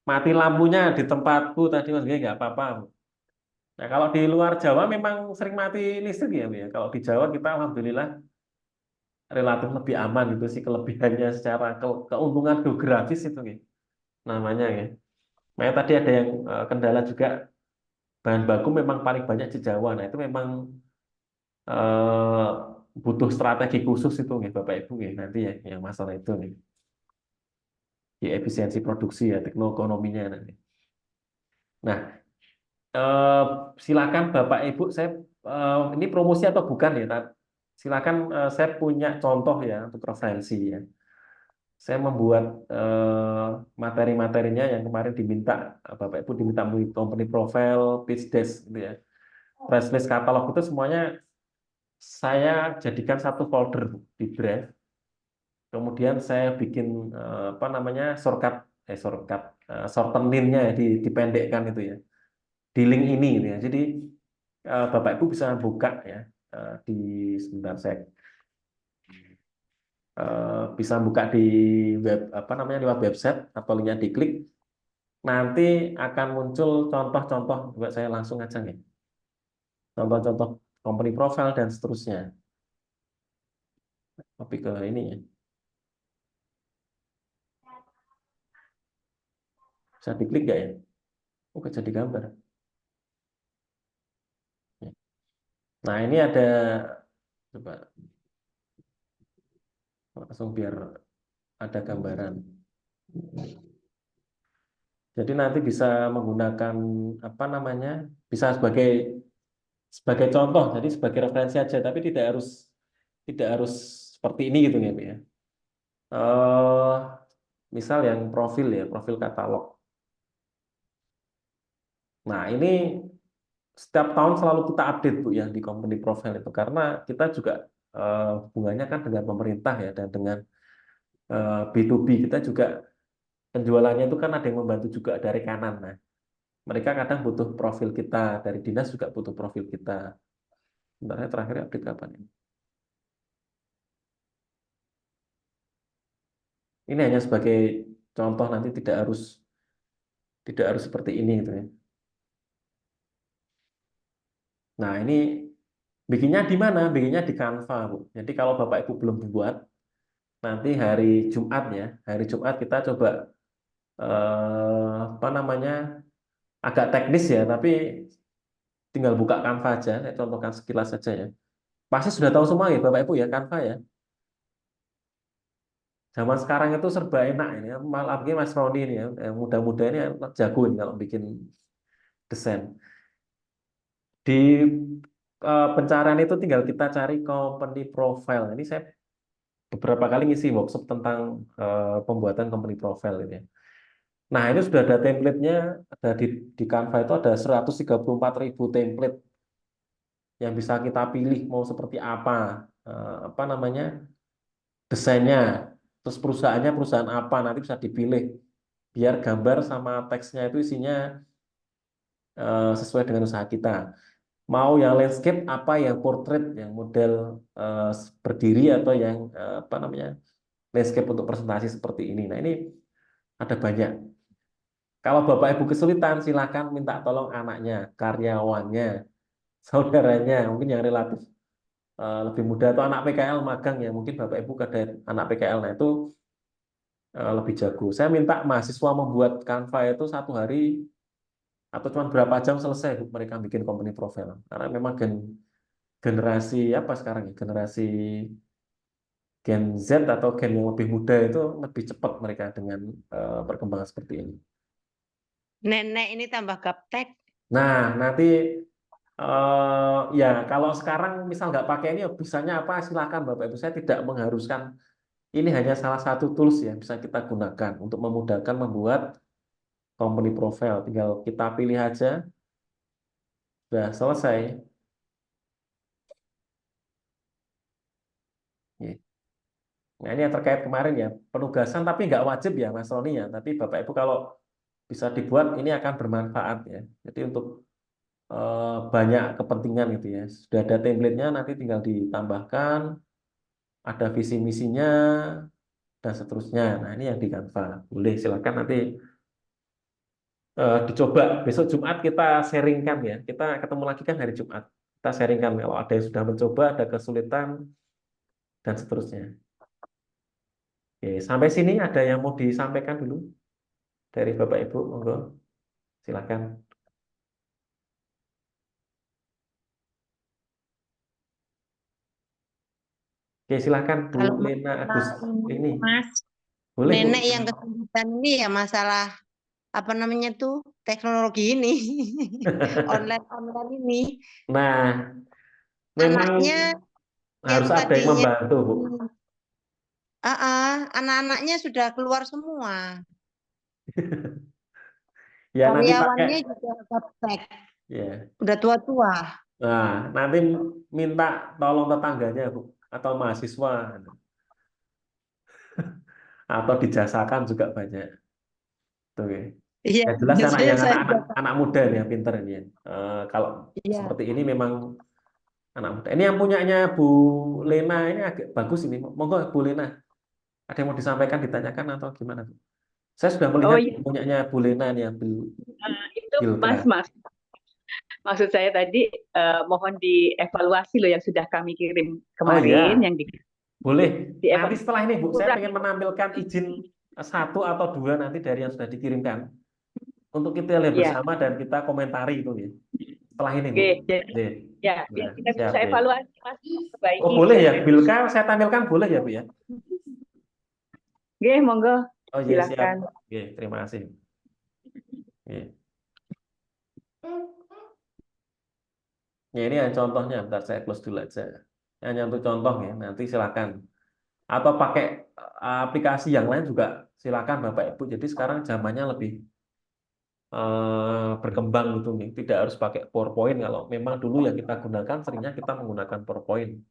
mati lampunya di tempatku tadi Mas, Oke, nggak apa-apa. Nah, kalau di luar Jawa memang sering mati listrik ya, Bu, ya. Kalau di Jawa kita alhamdulillah relatif lebih aman gitu sih, kelebihannya secara keuntungan geografis itu gitu. namanya ya. Makanya tadi ada yang kendala juga, bahan baku memang paling banyak di Jawa. Nah, itu memang eh, butuh strategi khusus itu nih Bapak Ibu nih, nanti ya yang masalah itu nih. Di efisiensi produksi ya, teknoekonominya nanti. Nah, eh, silakan Bapak Ibu, saya ini promosi atau bukan ya? Silakan, saya punya contoh ya untuk referensi ya. Saya membuat materi-materinya yang kemarin diminta Bapak Ibu, diminta melalui company profile, pitch deck gitu ya. Press list katalog itu semuanya saya jadikan satu folder di Drive. Kemudian saya bikin apa namanya shorteninnya ya, dipendekkan itu ya di link ini gitu ya. Jadi Bapak Ibu bisa buka ya, di sebentar saya bisa buka di web apa namanya lewat website atau linknya diklik, nanti akan muncul contoh-contoh. Coba saya langsung aja nih, contoh-contoh company profile dan seterusnya. Tapi ke ini ya, bisa diklik nggak ya? Oh, nggak jadi gambar. Nah, ini ada, coba langsung biar ada gambaran. Jadi nanti bisa menggunakan apa namanya, bisa sebagai contoh, jadi sebagai referensi aja, tapi tidak harus seperti ini gitu ya, Bu ya. Misal yang profil ya, profil katalog. Nah, ini setiap tahun selalu kita update Bu ya di company profile itu, karena kita juga hubungannya kan dengan pemerintah ya, dan dengan B2B kita juga penjualannya itu kan ada yang membantu juga dari kanan. Nah, mereka kadang butuh profil kita, dari dinas juga butuh profil kita. Sebenarnya terakhir update kapan ini? Ini hanya sebagai contoh, nanti tidak harus seperti ini gitu ya. Nah, ini bikinnya di mana? Bikinnya di Canva, Bu. Jadi kalau Bapak Ibu belum buat, nanti hari Jumat ya, hari Jumat kita coba apa namanya, agak teknis ya, tapi tinggal buka Canva aja. Saya contohkan sekilas saja ya. Pasti sudah tahu semua ya Bapak Ibu ya, Canva ya. Zaman sekarang itu serba enak ini. Malah apalagi Mas Roni ini ya, yang muda-muda ini jago nih kalau bikin desain. Di pencarian itu tinggal kita cari company profile. Ini saya beberapa kali ngisi workshop tentang pembuatan company profile ini ya. Nah, ini sudah ada template-nya, ada di Canva itu ada 134.000 template yang bisa kita pilih mau seperti apa namanya, desainnya, terus perusahaannya perusahaan apa, nanti bisa dipilih biar gambar sama teksnya itu isinya sesuai dengan usaha kita. Mau yang landscape apa, yang portrait, yang model berdiri, atau yang apa namanya, landscape untuk presentasi seperti ini. Nah, ini ada banyak. Kalau Bapak Ibu kesulitan, silakan minta tolong anaknya, karyawannya, saudaranya, mungkin yang relatif lebih muda, atau anak PKL magang ya. Mungkin Bapak Ibu ada anak PKL, nah itu lebih jago. Saya minta mahasiswa membuat Canva itu 1 hari atau cuma berapa jam selesai Bu, mereka bikin company profile. Karena memang generasi apa sekarang ya, generasi Gen Z atau gen yang lebih muda itu lebih cepat mereka dengan perkembangan seperti ini. Nenek ini tambah gaptek. Nah, nanti ya kalau sekarang misal nggak pakai ini, bisanya apa? Silakan Bapak Ibu. Saya tidak mengharuskan. Ini hanya salah satu tools ya bisa kita gunakan untuk memudahkan membuat company profile. Tinggal kita pilih aja, sudah selesai. Ya. Nah, ini yang terkait kemarin ya, penugasan, tapi nggak wajib ya Mas Roni ya. Tapi Bapak Ibu kalau bisa dibuat, ini akan bermanfaat ya. Jadi untuk banyak kepentingan gitu ya. Sudah ada template-nya, nanti tinggal ditambahkan, ada visi misinya dan seterusnya. Nah, ini yang di Canva. Boleh silakan nanti dicoba. Besok Jumat kita sharingkan ya. Kita ketemu lagi kan hari Jumat. Kita sharingkan kalau ada yang sudah mencoba, ada kesulitan dan seterusnya. Oke, sampai sini ada yang mau disampaikan dulu? dari Bapak Ibu, monggo silakan. Oke, silakan Bu Kalau Lena Agus masalah ini. Mas, Boleh Bu. nenek yang kesulitan ini ya masalah apa namanya tuh teknologi ini, online ini. Nah, memang Anaknya yang harus ada yang tadinya membantu, Bu. anak-anaknya sudah keluar semua. Ya nanti pakai Karyawannya juga gaptek, ya. udah tua-tua. Nah, nanti minta tolong tetangganya, Bu, atau mahasiswa atau dijasakan juga banyak. Tuh, ya. Iya, Yang jelas anak biasanya yang saya anak-anak juga. anak muda nih yang pinter ini ya. Kalau Iya. seperti ini memang anak muda. Ini yang punyanya Bu Lena ini agak bagus ini. Monggo Bu Lena, ada yang mau disampaikan, ditanyakan atau gimana, Bu? Saya sudah Oh melihat iya, punyanya Bu Lena nih yang itu Biltra. Mas. Maksud saya tadi mohon dievaluasi loh yang sudah kami kirim Oh kemarin, iya, yang boleh. Nanti dievaluasi. setelah ini Bu, saya Kurang. ingin menampilkan izin 1 atau 2 nanti dari yang sudah dikirimkan untuk kita lihat Ya, bersama dan kita komentari itu ya. Setelah ini Bu. oke. Jadi Oke. ya, Nah, kita siap bisa ya. evaluasi Mas, Oh perbaiki boleh ya, dan Bilka saya tampilkan boleh ya Bu ya. oke, monggo Oh iya siap. silakan. Oke, terima kasih. Oke. Ya ini yang contohnya, bentar saya close dulu aja. Hanya untuk contoh ya, nanti silakan. Atau pakai aplikasi yang lain juga silakan Bapak Ibu. Jadi sekarang zamannya lebih berkembang gitu nih. Tidak harus pakai PowerPoint. Kalau memang dulu yang kita gunakan seringnya kita menggunakan PowerPoint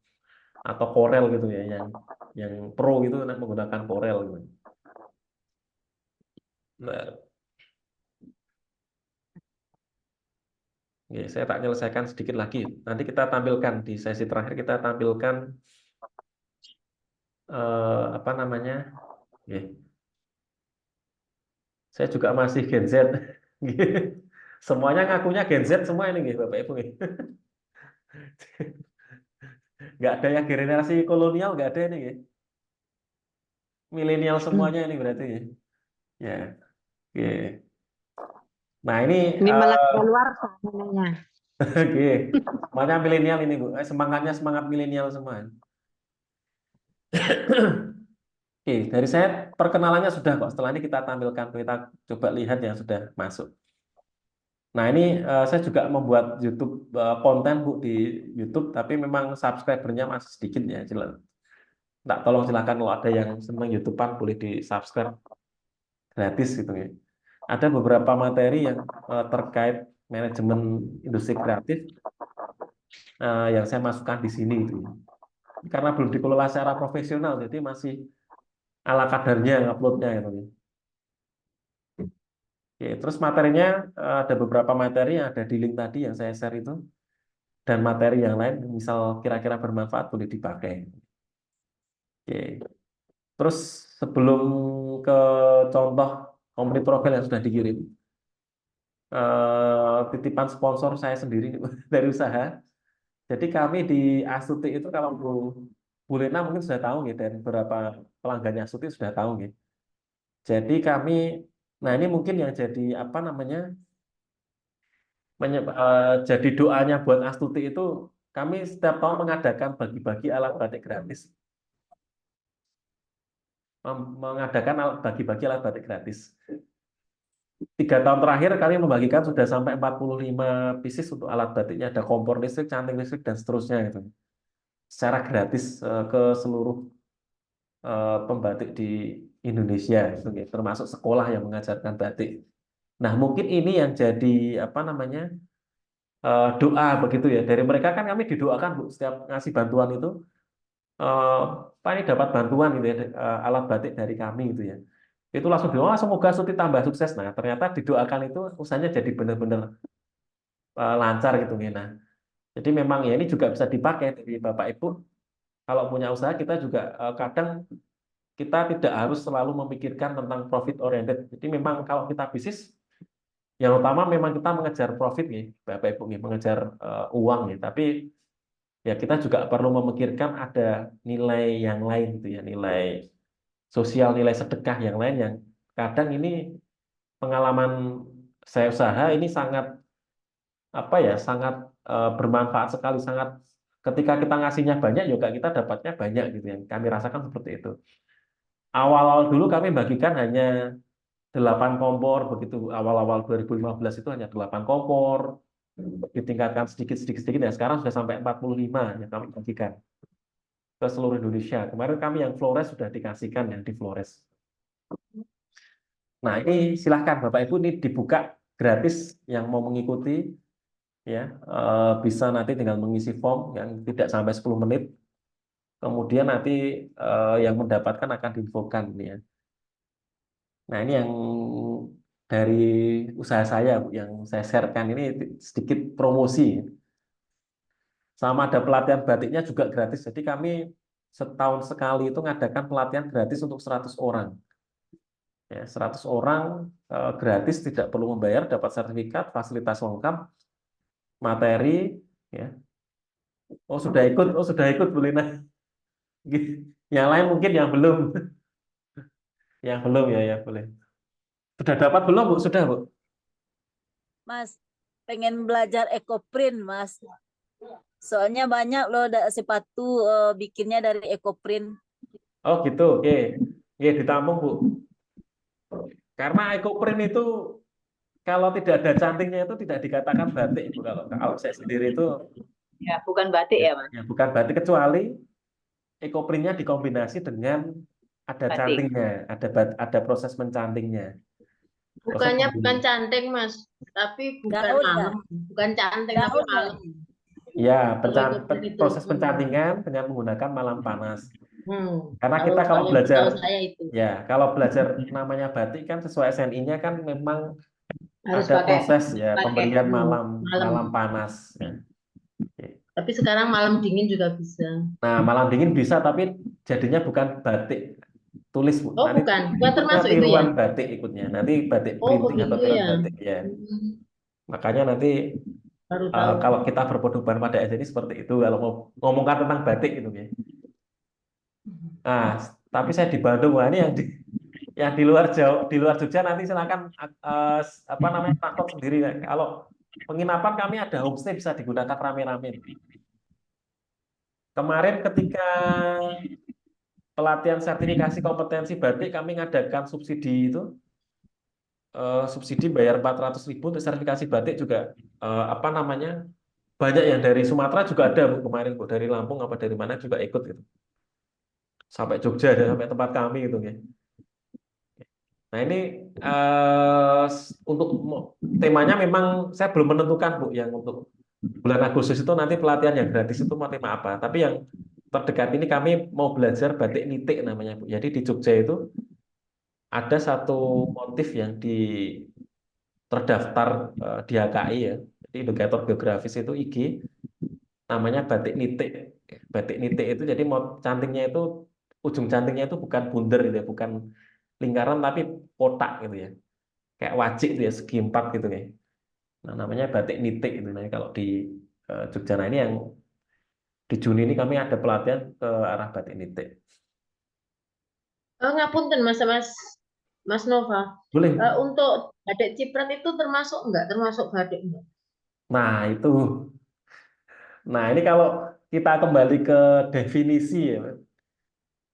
atau Corel gitu ya, yang pro itu menggunakan Corel gitu. Nah, oke, saya tak menyelesaikan sedikit lagi. Nanti kita tampilkan di sesi terakhir, kita tampilkan apa namanya? Oke. Saya juga masih Gen Z. Semuanya ngakunya Gen Z semua ini nggih, Bapak Ibu nggih. Nggak ada yang generasi kolonial, nggak ada ini nggih. Milenial semuanya ini berarti ya. Ya, oke. Nah ini Ini malah keluar namanya. oke. Semuanya milenial ini Bu. Semangatnya semangat milenial semua. Oke, dari saya perkenalannya sudah kok. Setelah ini kita tampilkan, kita coba lihat yang sudah masuk. Nah ini saya juga membuat YouTube konten Bu di YouTube, tapi memang subscribernya masih sedikit ya, jelas. Tak tolong silakan kalau ada yang senang YouTubean boleh di subscribe gratis gitu ya. Ada beberapa materi yang terkait manajemen industri kreatif yang saya masukkan di sini gitu ya. Karena belum dikelola secara profesional, jadi masih ala kadarnya uploadnya gitu ya. Oke, terus materinya ada beberapa materi yang ada di link tadi yang saya share itu, dan materi yang lain misal kira-kira bermanfaat boleh dipakai. Oke. Terus sebelum ke contoh komplit profil yang sudah dikirim, titipan sponsor saya sendiri dari usaha. Jadi kami di Astuti itu kalau Bu Lena mungkin sudah tahu ya, dan beberapa pelanggannya Astuti sudah tahu ya. Jadi kami, nah ini mungkin yang jadi apa namanya, jadi doanya buat Astuti itu kami setiap tahun mengadakan bagi-bagi alat batik gratis. Mengadakan bagi-bagi alat batik gratis. 3 tahun terakhir kami membagikan sudah sampai 45 pieces untuk alat batiknya, ada kompor listrik, canting listrik, dan seterusnya gitu. Secara gratis ke seluruh pembatik di Indonesia, gitu, gitu. Termasuk sekolah yang mengajarkan batik. Nah mungkin ini yang jadi apa namanya doa begitu ya dari mereka, kan kami didoakan Bu setiap ngasih bantuan itu Pak ini dapat bantuan gitu ya, alat batik dari kami gitu ya. Itu langsung doa semoga Suti tambah sukses. Nah ternyata didoakan itu usahanya jadi benar-benar lancar gitu nih. Nah jadi memang ya ini juga bisa dipakai dari Bapak Ibu kalau punya usaha. Kita juga kadang kita tidak harus selalu memikirkan tentang profit oriented. Jadi memang kalau kita bisnis yang utama memang kita mengejar profit nih Bapak Ibu nih, mengejar uang nih. Tapi ya kita juga perlu memikirkan ada nilai yang lain gitu ya, nilai sosial, nilai sedekah yang lain yang kadang ini pengalaman saya usaha ini sangat apa ya, sangat bermanfaat sekali, sangat ketika kita ngasihnya banyak juga kita dapatnya banyak gitu ya. Kami rasakan seperti itu. Awal-awal dulu kami bagikan hanya 8 kompor, begitu awal-awal 2015 itu hanya 8 kompor, ditingkatkan sedikit-sedikit ya, sekarang sudah sampai 45 yang kami bagikan ke seluruh Indonesia. Kemarin kami yang Flores sudah dikasihkan yang di Flores. Nah, ini silahkan Bapak Ibu, ini dibuka gratis yang mau mengikuti ya, bisa nanti tinggal mengisi form yang tidak sampai 10 menit. Kemudian nanti yang mendapatkan akan diinfokan ya. Nah, ini yang dari usaha saya Bu, yang saya sharekan ini sedikit promosi. Sama ada pelatihan batiknya juga gratis. Jadi kami setahun sekali itu ngadakan pelatihan gratis untuk 100 orang. Ya, 100 orang gratis, tidak perlu membayar, dapat sertifikat, fasilitas lengkap, materi ya. Oh, sudah ikut Bu Lina. Yang lain mungkin yang belum. Yang belum ya boleh. Sudah dapat belum Bu? Sudah Bu? Mas, pengen belajar ekoprint, Mas. Soalnya banyak loh sepatu bikinnya dari ekoprint. Oh gitu, oke. Oke, ditampung Bu. Karena ekoprint itu kalau tidak ada cantingnya itu tidak dikatakan batik Bu. Kalau saya sendiri itu Ya, bukan batik ya, Mas. ya bukan batik, kecuali ekoprintnya dikombinasi dengan ada Batik. cantingnya, ada proses mencantingnya. Bukannya bukan cantik, Mas, tapi bukan Daun ya? malam. Bukan cantik, tapi Daun ya? malam. Ya, Kalau ekoprint itu, proses pencantingan dengan menggunakan malam panas. Hmm. Karena kita kalau belajar, setahu saya itu ya kalau belajar namanya batik kan sesuai SNI-nya kan memang harus ada pakai proses ya pemberian malam. malam panas. Ya. Tapi sekarang malam dingin juga bisa. Nah, malam dingin bisa, tapi jadinya bukan batik tulis Bu. Oh, Nanti bukan ikutnya termasuk itu ya? tiruan batik ikutnya. Nanti batik Oh, printing atau begitu tiruan ya. batik ya. Makanya nanti Baru tahu. kalau kita berpedoman pada SNI seperti itu kalau mau ngomongkan tentang batik gitu ya. Nah, tapi saya di Bandung, wah ini yang di luar Jogja nanti silakan apa namanya takut sendiri. Kalau penginapan kami ada homestay bisa digunakan rame-rame. Kemarin ketika pelatihan sertifikasi kompetensi batik kami ngadakan subsidi itu subsidi bayar 400.000 untuk sertifikasi batik juga apa namanya banyak yang dari Sumatera juga ada Bu kemarin Bu, dari Lampung apa dari mana juga ikut gitu. Sampai Jogja dan sampai tempat kami gitu ya. Nah ini untuk temanya memang saya belum menentukan Bu, yang untuk bulan Agustus itu nanti pelatihan yang gratis itu mau tema apa. Tapi yang terdekat ini kami mau belajar batik nitik namanya Bu. Jadi di Jogja itu ada satu motif yang terdaftar di HKI ya. Jadi indikator geografis itu IG namanya batik nitik. Batik nitik itu jadi cantingnya itu ujung cantingnya itu bukan bunder gitu ya, bukan lingkaran tapi kotak gitu ya. Kayak wajik itu ya, segi empat gitu ya. Nah, namanya batik nitik itu. Nah, kalau di Jogja nah ini yang di Juni ini kami ada pelatihan ke arah batik nitik. Oh, ngapunten Mas Nova. Boleh. Untuk batik ciprat itu termasuk enggak? Termasuk batik enggak? Nah, itu. Nah, ini kalau kita kembali ke definisi ya.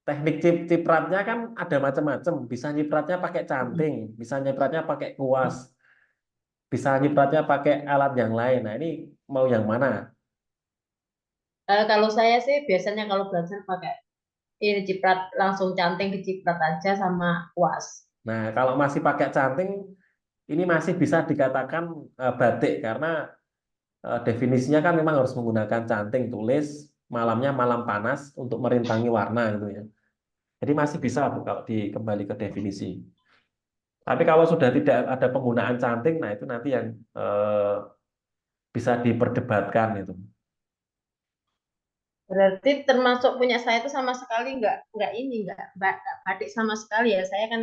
Teknik cipratnya kan ada macam-macam. Bisa nyipratnya pakai canting, bisa nyipratnya pakai kuas, bisa nyipratnya pakai alat yang lain. Nah, ini mau yang mana? Kalau saya sih biasanya kalau belajar pakai ini ciprat, langsung canting diciprat aja sama kuas. Nah, kalau masih pakai canting, ini masih bisa dikatakan batik karena definisinya kan memang harus menggunakan canting tulis, malamnya malam panas untuk merintangi warna gitu ya. Jadi masih bisa Bu, kalau kembali ke definisi. Tapi kalau sudah tidak ada penggunaan canting, nah itu nanti yang bisa diperdebatkan itu. Berarti termasuk punya saya itu sama sekali enggak batik sama sekali ya. Saya kan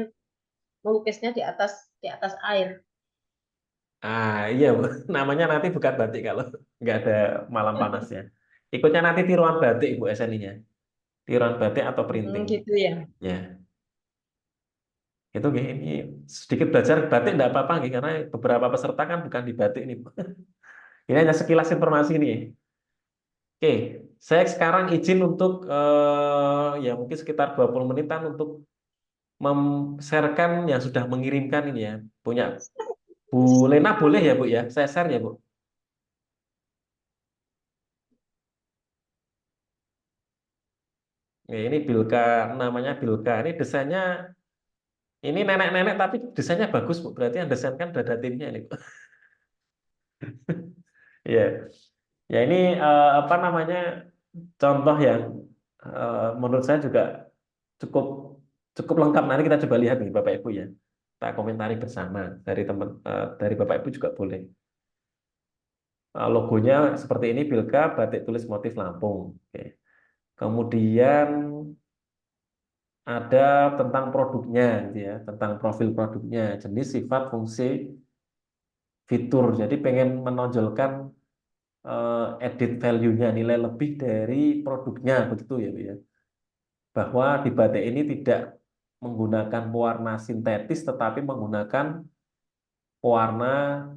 melukisnya di atas air. Ah iya Bu, namanya nanti bukan batik kalau nggak ada malam panasnya. Ikutnya nanti tiruan batik Bu SNI-nya. Tiruan batik atau printing. Gitu ya. Ya. Itu nggih, ini sedikit belajar batik enggak apa-apa nggih, karena beberapa peserta kan bukan di batik ini. Ini hanya sekilas informasi ini. Oke, saya sekarang izin untuk ya mungkin sekitar 20 menitan untuk mem-sharekan yang sudah mengirimkan ini ya. Punya Bu Lena boleh ya Bu ya? Saya share ya Bu. Ini Bilka, namanya Bilka. Ini desainnya, ini nenek-nenek tapi desainnya bagus Bu. Berarti yang desain kan udah ada timnya ini Bu. Ya, ya ini apa namanya, contoh yang menurut saya juga cukup cukup lengkap. Nanti kita coba lihat nih Bapak Ibu ya. Kita komentari bersama dari teman dari Bapak Ibu juga boleh. Logonya seperti ini, Bilka batik tulis motif Lampung. Oke. Kemudian ada tentang produknya, gitu ya, tentang profil produknya, jenis, sifat, fungsi, fitur. Jadi pengen menonjolkan added value-nya, nilai lebih dari produknya, begitu ya, Bu ya. Bahwa di batik ini tidak menggunakan pewarna sintetis, tetapi menggunakan pewarna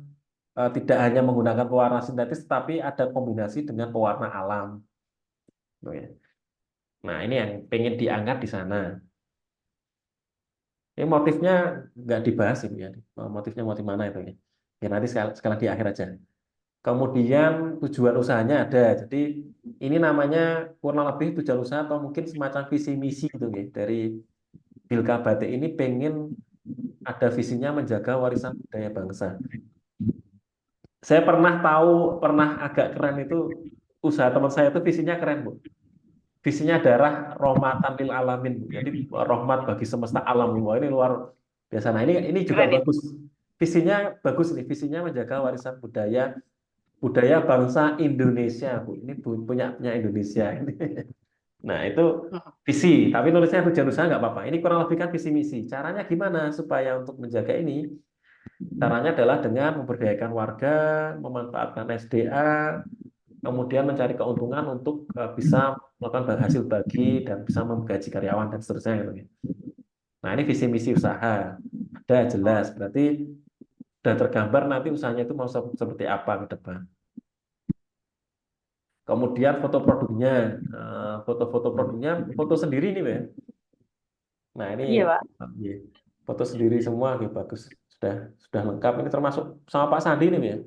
tidak hanya menggunakan pewarna sintetis, tetapi ada kombinasi dengan pewarna alam. Gitu ya. Nah, ini yang pengen diangkat di sana. Ini motifnya nggak dibahas ini ya. Motifnya motif mana itu ya. Ya nanti sekali di akhir aja. Kemudian tujuan usahanya ada. Jadi ini namanya kurang lebih tujuan usaha atau mungkin semacam visi misi gitu ya. Dari Bilka Batik ini pengen ada visinya menjaga warisan budaya bangsa. Saya pernah agak keren itu, usaha teman saya itu visinya keren Bu. Visinya darah rahmatan lil alamin. Jadi rahmat bagi semesta alam. Wah, ini luar biasa. Nah, ini juga Keren itu. bagus. Visinya bagus nih. Visinya menjaga warisan budaya bangsa Indonesia, Bu. Ini punya Indonesia. Nah, itu visi. Tapi nulisnya tujuan usaha nggak apa-apa. Ini kurang lebih kan visi misi. Caranya gimana supaya untuk menjaga ini? Caranya adalah dengan memberdayakan warga, memanfaatkan SDA, kemudian mencari keuntungan untuk bisa melakukan hasil bagi dan bisa menggaji karyawan dan seterusnya gitu ya. Nah, ini visi misi usaha ada jelas, berarti sudah tergambar nanti usahanya itu mau seperti apa ke depan. Kemudian foto produknya, foto-foto produknya, foto sendiri nih ya. Nah, ini Iya, Pak. iya, foto sendiri semua gitu, bagus, sudah lengkap. Ini termasuk sama Pak Sandi nih ya.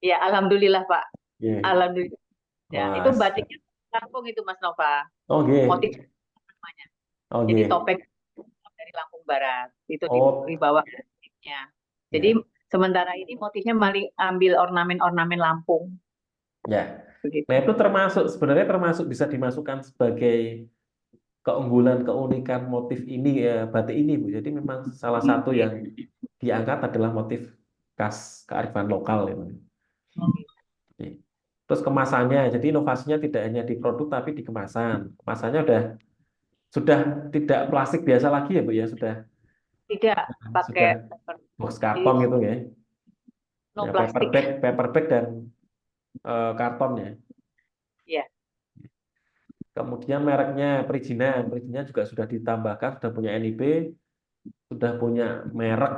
Ya, alhamdulillah, Pak. Iya. Alhamdulillah. Ya, Wah, itu batiknya Lampung itu Mas Nova. oh iya. Motif namanya. Oh Jadi iya. topeng dari Lampung Barat. Itu Oh di bawah motifnya. Jadi ya. sementara ini motifnya malah ambil ornamen-ornamen Lampung. Ya. Begitu. Nah, itu sebenarnya termasuk bisa dimasukkan sebagai keunggulan, keunikan motif ini ya, batik ini Bu. Jadi memang salah satu yang diangkat adalah motif khas kearifan lokal ya, Bu. Oke. Terus kemasannya, jadi inovasinya tidak hanya di produk tapi di kemasan. Kemasannya sudah tidak plastik biasa lagi ya Bu ya, sudah Tidak pakai box karton gitu ya. no Ya, plastik. paper bag dan karton ya. Iya. Kemudian perizinan juga sudah ditambahkan, sudah punya NIB, sudah punya merek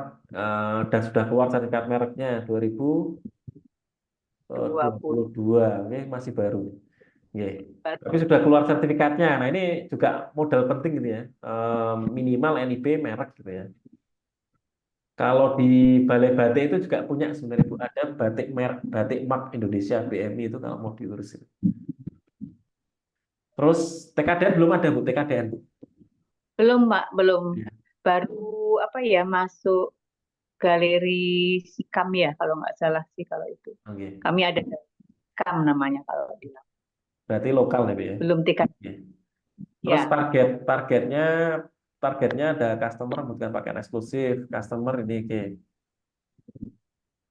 dan sudah keluar sertifikat mereknya 2022, ini masih baru. Oke. Tapi sudah keluar sertifikatnya. Nah, ini juga modal penting gitu ya. Minimal NIB merek gitu ya. Kalau di Balai Batik itu juga punya sebenarnya Bu, ada batik merek, batik mark Indonesia BMI itu kalau mau diurus itu. Terus TKDN belum ada Bu, TKDN Bu. Belum, Pak, belum. Ya. Baru apa ya, masuk galeri Sikam ya, kalau nggak salah sih kalau itu. Oke. Kami ada Sikam namanya kalau bilang. Berarti lokal ya Bu ya. Belum tiket. Oke. Terus Ya. targetnya ada customer bukan pakaian eksklusif, customer ini oke.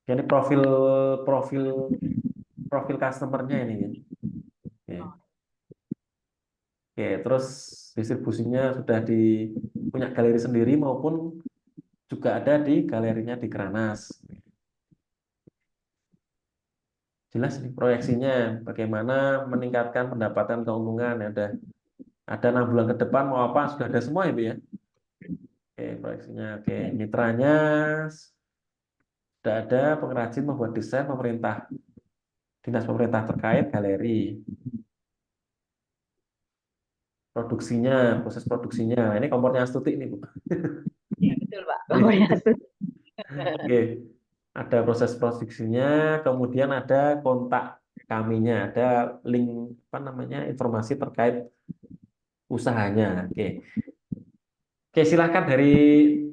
Jadi profil customernya ini ya. Oke. Oke, terus distribusinya sudah punya galeri sendiri maupun juga ada di galerinya di Kranas. Jelas nih proyeksinya bagaimana meningkatkan pendapatan keuntungan. Ada 6 bulan ke depan mau apa sudah ada semua ya Bu ya. Oke, proyeksinya. Oke, mitranya sudah ada, pengrajin membuat desain, pemerintah, dinas pemerintah terkait, galeri. Produksinya, proses produksinya. Ini kompornya Astuti ini, Bu. Iya, betul, Pak. Pokoknya Oke, ada proses produksinya, kemudian ada kontak kaminya, ada link apa namanya informasi terkait usahanya. Oke, oke silakan dari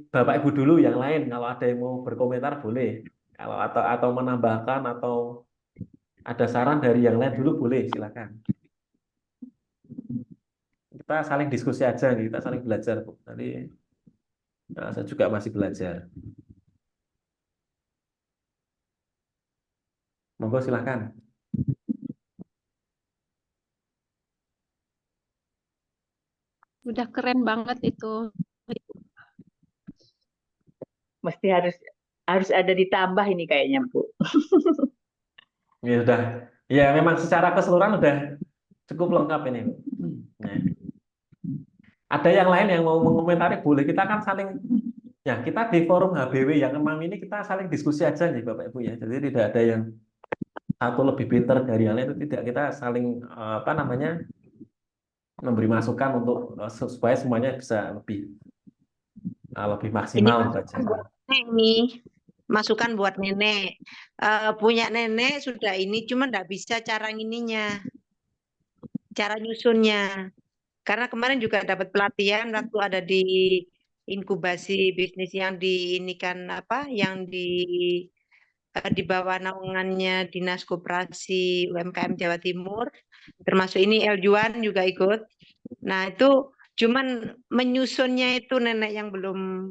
Bapak Ibu dulu yang lain. Kalau ada yang mau berkomentar boleh. Kalau atau menambahkan atau ada saran dari yang lain dulu boleh, silakan. Kita saling diskusi aja, kita saling belajar, Bu. Nanti saya juga masih belajar. Monggo silakan. Udah keren banget itu. mesti harus ada ditambah ini kayaknya, Bu. Ya sudah. Ya memang secara keseluruhan udah cukup lengkap ini. Nah, ada yang lain yang mau mengomentari boleh. Kita kan saling ya kita di forum HBW yang enam ini kita saling diskusi aja nih Bapak Ibu ya. Jadi tidak ada yang satu lebih pinter dari yang lain, itu tidak, kita saling apa namanya memberi masukan untuk supaya semuanya bisa lebih Ini maksimal gitu masukan aja. buat nenek nih. Masukan buat nenek. Punya nenek sudah ini, cuma nggak bisa cara ininya, cara nyusunnya. Karena kemarin juga dapat pelatihan waktu ada di inkubasi bisnis yang di ini kan apa, yang di bawah naungannya Dinas Koperasi UMKM Jawa Timur, termasuk ini Eljuan juga ikut. Nah itu cuman menyusunnya itu nenek yang belum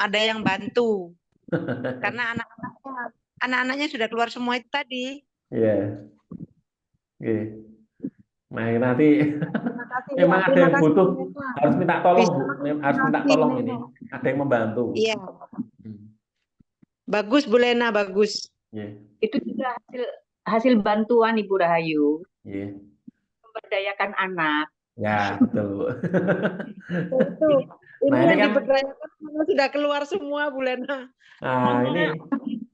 ada yang bantu karena anak-anaknya sudah keluar semua itu tadi. Iya. Oke. Nah, nanti Terima kasih ya, memang ada terima yang kasih butuh, Nenek. harus minta tolong, Bisa Bu. Harus minta makin tolong ini. Nenek. Ada yang membantu. Iya, Hmm. bagus Bu Lena, bagus. Iya. Itu juga hasil bantuan Ibu Rahayu, Iya. memberdayakan anak. Ya, betul, Bu. Itu ini Nah, ini yang kan diberdayakan sudah keluar semua Bu Lena. ini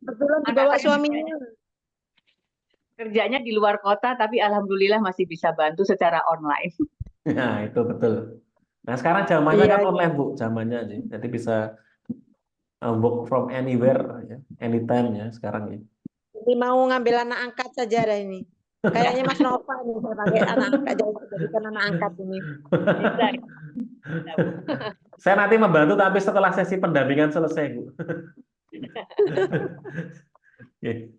Kebetulan Anak dibawa saya suaminya. kerjanya di luar kota, tapi alhamdulillah masih bisa bantu secara online. nah, itu betul. Nah, sekarang zamannya Iya, kan iya. online, Bu, zamannya sih. Jadi bisa work from anywhere ya, anytime ya sekarang ya. Ini mau ngambil anak angkat saja dah ini. Kayaknya Mas Nova nih saya pakai anak angkat, jadikan anak angkat ini. Bisa, ya? Saya nanti membantu tapi setelah sesi pendampingan selesai, Bu. Oke.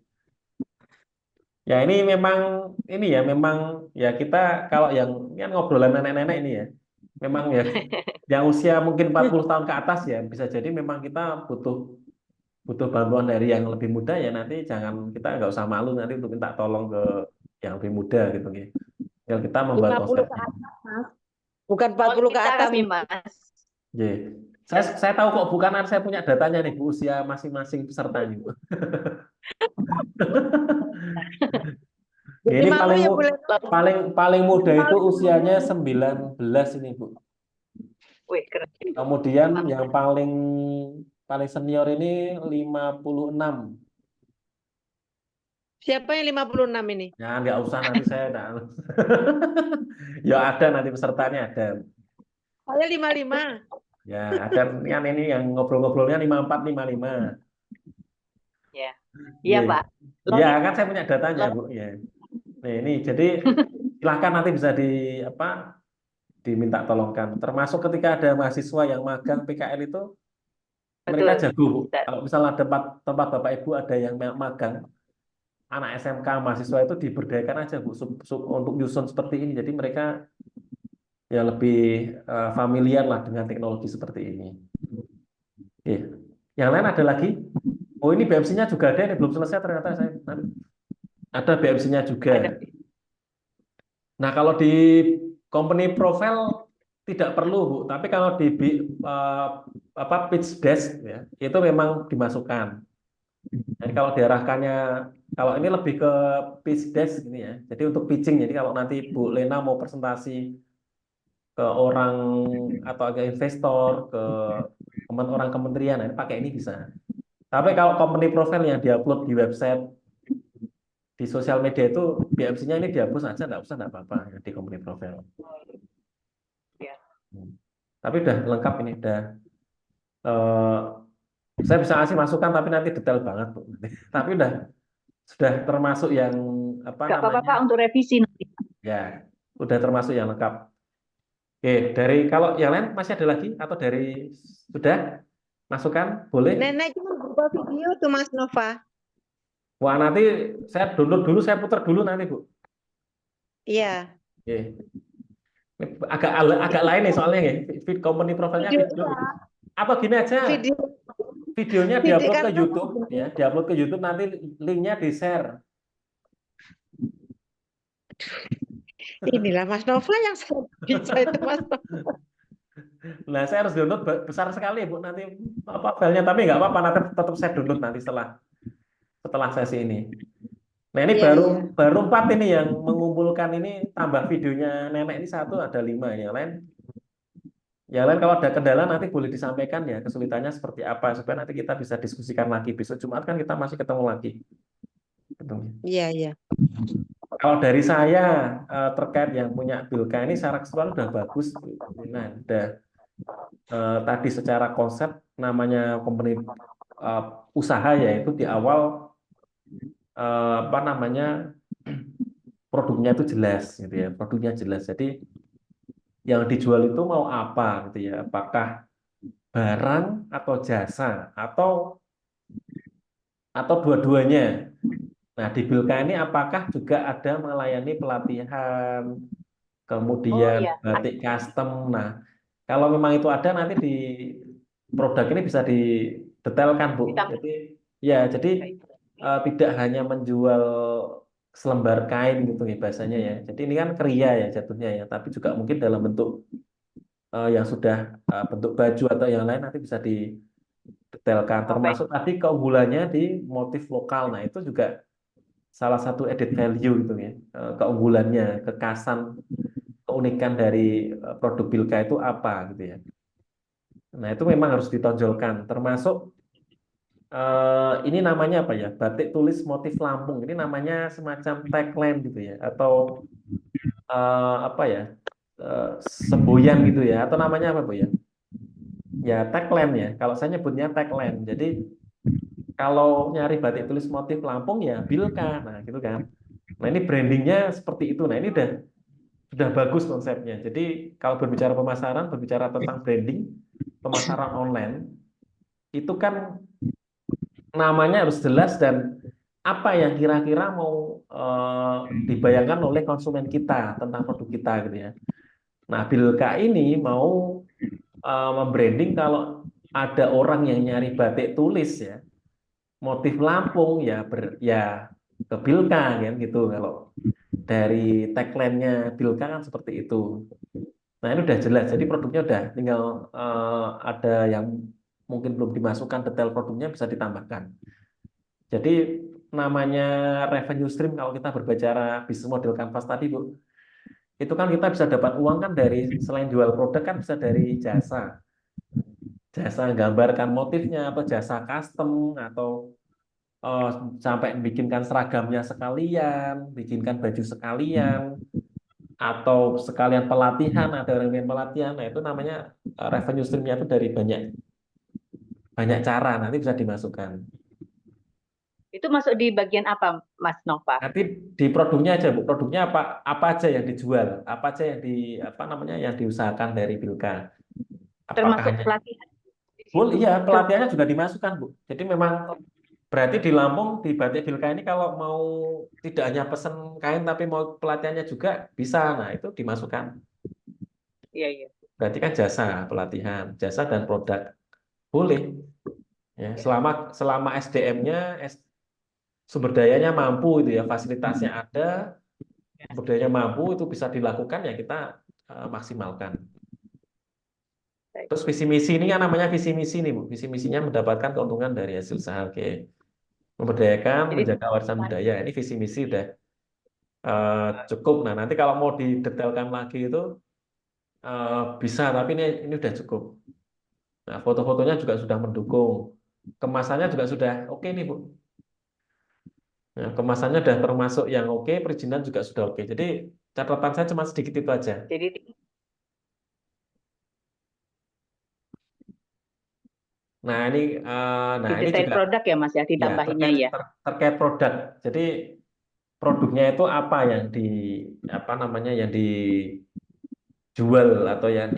Ya ini memang ya kita kalau yang ini kan ngobrolan nenek-nenek ini ya. Memang ya yang usia mungkin 40 tahun ke atas ya bisa jadi memang kita butuh bantuan dari yang lebih muda ya, nanti kita nggak usah malu nanti untuk minta tolong ke yang lebih muda gitu ya. Tinggal kita membuat 50 ke konsepnya. atas, Mas. Bukan Mau 40 ke kita atas. kami, Mas. Ya. Saya tahu kok, bukan, saya punya datanya nih Bu, usia masing-masing peserta ini, Bu. Jadi Ini malu ya Bu Lena. paling muda itu usianya 19 ini, Bu. Wih, keren. Kemudian yang paling senior ini 56. Siapa yang 56 ini? Ya nggak usah, nanti saya ya ada nanti pesertanya ada. Saya 55. Ya ada yang ini yang ngobrol-ngobrolnya 54, 55. Ya. Iya. Iya, Pak. Iya kan saya punya datanya, Bu. Ya. Nih, ini jadi silahkan nanti bisa diminta tolongkan. Termasuk ketika ada mahasiswa yang magang PKL itu mereka Betul. jago, Bu. Bisa. Kalau misalnya tempat Bapak Ibu ada yang magang, anak SMK mahasiswa itu diberdayakan aja, Bu, untuk nyusun seperti ini. Jadi mereka ya lebih familiar lah dengan teknologi seperti ini. Oke. Yang lain ada lagi? Oh, ini BMC-nya juga ada, ini belum selesai ternyata saya. Ada BMC-nya juga. Ada. Nah, kalau di company profile tidak perlu, Bu. Tapi kalau di pitch desk ya, itu memang dimasukkan. Jadi kalau diarahkannya, kalau ini lebih ke pitch desk ini ya. Jadi untuk pitching. Jadi kalau nanti Bu Lena mau presentasi ke orang atau ke investor, ke orang kementerian, nah, ini pakai ini bisa. Tapi kalau company profile yang diupload di website, di sosial media itu BMC-nya ini dihapus aja, nggak usah, nggak apa-apa ya, di company profile. Ya. Tapi udah lengkap ini, udah. Saya bisa ngasih masukan, tapi nanti detail banget, Bu. Tapi sudah termasuk yang apa Gak apa-apa namanya? Pak untuk revisi nanti. Ya, udah termasuk yang lengkap. Oke, kalau yang lain masih ada lagi atau dari sudah masukan boleh? Nenek cuma berupa video tuh Mas Nova. Wah, nanti saya download dulu, saya putar dulu nanti, Bu. Iya. Oke. Ini agak lain nih soalnya ya. Feed company profile-nya Video video. Atau gini aja, video videonya video diupload ke karena YouTube ya, diupload ke YouTube, nanti linknya di-share. inilah Mas Nova yang saya bisa itu Mas Nova. Nah, saya harus download besar sekali, Bu, nanti apa filenya, tapi nggak apa-apa, nanti tetap saya download nanti setelah sesi ini. Nah, ini Iya, iya. baru 4 ini yang mengumpulkan ini, tambah videonya nenek ini 1, ada 5. Yang lain kalau ada kendala nanti boleh disampaikan ya, kesulitannya seperti apa, supaya nanti kita bisa diskusikan lagi. Besok Jumat kan kita masih ketemu lagi. Iya, iya. Kalau dari saya terkait yang punya Bilka ini secara keseluruhan udah bagus. Nah, udah tadi secara konsep namanya company usaha ya, itu di awal apa namanya, produknya itu jelas gitu ya, produknya jelas. Jadi yang dijual itu mau apa gitu ya, apakah barang atau jasa atau dua-duanya. Nah, di Bilka ini apakah juga ada melayani pelatihan, kemudian iya. batik custom. Nah, kalau memang itu ada, nanti di produk ini bisa didetailkan, Bu. Ditambah. Jadi ya, jadi tidak hanya menjual selembar kain gitu ya bahasanya ya. Jadi ini kan kriya ya jatuhnya ya, tapi juga mungkin dalam bentuk yang sudah bentuk baju atau yang lain nanti bisa didetailkan. Termasuk tadi keunggulannya di motif lokal. Nah, itu juga salah satu added value gitu ya. Keunggulannya, kekhasan, keunikan dari produk Bilka itu apa gitu ya. Nah, itu memang harus ditonjolkan. Termasuk ini namanya apa ya? Batik tulis motif Lampung. Ini namanya semacam tagline gitu ya, atau apa ya? Semboyan gitu ya, atau namanya apa, Bu ya? Ya, tagline ya. Kalau saya nyebutnya tagline. Jadi kalau nyari batik tulis motif Lampung ya Bilka. Nah, gitu kan. Nah, ini brandingnya seperti itu. Nah, ini sudah bagus konsepnya. Jadi kalau berbicara pemasaran, berbicara tentang branding, pemasaran online, itu kan namanya harus jelas dan apa yang kira-kira mau dibayangkan oleh konsumen kita tentang produk kita gitu ya. Nah, Bilka ini mau membranding kalau ada orang yang nyari batik tulis ya, motif Lampung ya ya ke Bilka kan gitu. Kalau dari tagline-nya Bilka kan seperti itu. Nah, ini udah jelas. Jadi produknya udah tinggal ada yang mungkin belum dimasukkan, detail produknya bisa ditambahkan. Jadi namanya revenue stream kalau kita berbicara bisnis model kanvas tadi, Bu, itu kan kita bisa dapat uang kan dari selain jual produk kan bisa dari jasa. Jasa gambarkan motifnya atau jasa custom atau sampai bikinkan seragamnya sekalian, bikinkan baju sekalian, atau sekalian pelatihan, ada orang yang pelatihan. Nah, itu namanya revenue stream-nya itu dari banyak cara, nanti bisa dimasukkan. Itu masuk di bagian apa, Mas Nova? Nanti di produknya aja, Bu. Produknya apa aja yang dijual, apa aja yang yang diusahakan dari Bilka. Apakah Termasuk hanya pelatihan. iya, pelatihannya juga dimasukkan, Bu. Jadi memang berarti di Lampung di Batik Bilka ini kalau mau tidak hanya pesen kain tapi mau pelatihannya juga bisa. Nah, itu dimasukkan. Iya, iya. Berarti kan jasa pelatihan, jasa dan produk boleh. Ya, selama SDM-nya sumber dayanya mampu itu ya, fasilitasnya ada, sumber dayanya mampu, itu bisa dilakukan ya, kita maksimalkan. Terus visi misi ini kan namanya visi misi nih, Bu. Visi misinya mendapatkan keuntungan dari hasil usaha. Oke. Memberdayakan, Jadi menjaga warisan budaya. Ini visi misi udah cukup. Nah, nanti kalau mau didetailkan lagi itu bisa, tapi ini udah cukup. Nah, foto-fotonya juga sudah mendukung. Kemasannya juga sudah oke nih, Bu. Nah, kemasannya sudah termasuk yang oke, perizinan juga sudah oke. Jadi catatan saya cuma sedikit itu aja. Jadi Nah, ini di desain juga produk ya Mas ya, ya ditambahinnya ya. terkait produk. Jadi produknya itu apa yang apa namanya yang dijual atau yang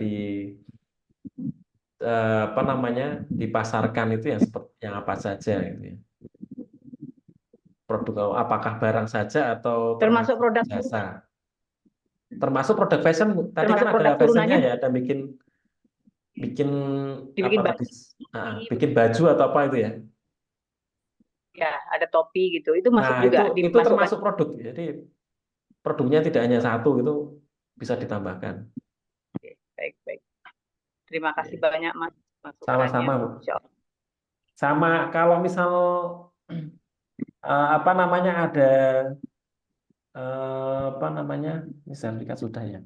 apa namanya dipasarkan itu yang seperti yang apa saja gitu ya. Produk apakah barang saja atau Termasuk termasuk produk jasa. Termasuk produk fashion, Bu. Tadi termasuk kan ada produk fashionnya turunannya ya, ada bikin bikin apa dibikin tadi? baju. Bikin baju atau apa itu ya? Ya, ada topi gitu. Itu Nah, masuk juga itu dimasukkan. termasuk produk. Jadi produknya tidak hanya satu, itu bisa ditambahkan. Oke, baik, baik. Terima kasih Ya. banyak Mas masukannya. Sama-sama, Bu. Insya Allah. Sama kalau misal apa namanya ada apa namanya misalnya sudah ya.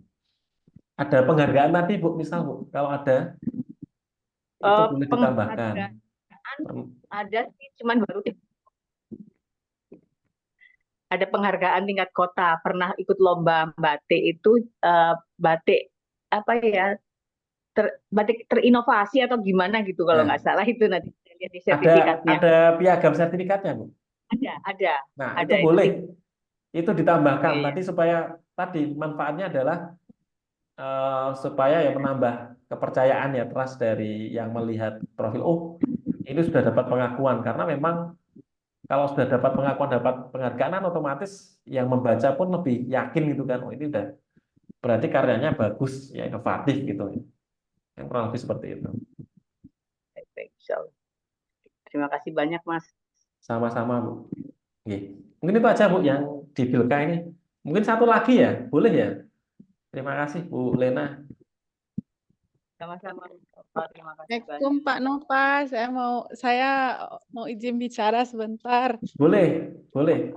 Ada penghargaan tadi, Bu, misal Bu, kalau ada itu boleh ditambahkan. Penghargaan ada sih, cuman baru ada penghargaan tingkat kota. Pernah ikut lomba batik itu batik apa ya? Batik terinovasi atau gimana gitu kalau nggak Nah, salah itu nanti saya lihat di ada sertifikatnya. piagam sertifikatnya, Bu. Ada. Nah, Ada itu boleh. itu. Itu ditambahkan Oke, tadi supaya tadi manfaatnya adalah supaya ya menambah kepercayaan ya trust dari yang melihat profil. Oh, ini sudah dapat pengakuan karena memang kalau sudah dapat pengakuan, dapat penghargaan kan otomatis yang membaca pun lebih yakin gitu kan. Oh, ini udah berarti karyanya bagus, ya inovatif gitu. Yang kurang lebih seperti itu. baik, baik, insya Allah. Terima kasih banyak Mas. Sama-sama, Bu. Oke. Mungkin itu aja, Bu, yang di Bilka ini. Mungkin satu lagi ya, boleh ya? Terima kasih, Bu Lena. Sama-sama. Terima kasih Assalamualaikum banyak. Pak Nova, saya mau izin bicara sebentar. Boleh, boleh.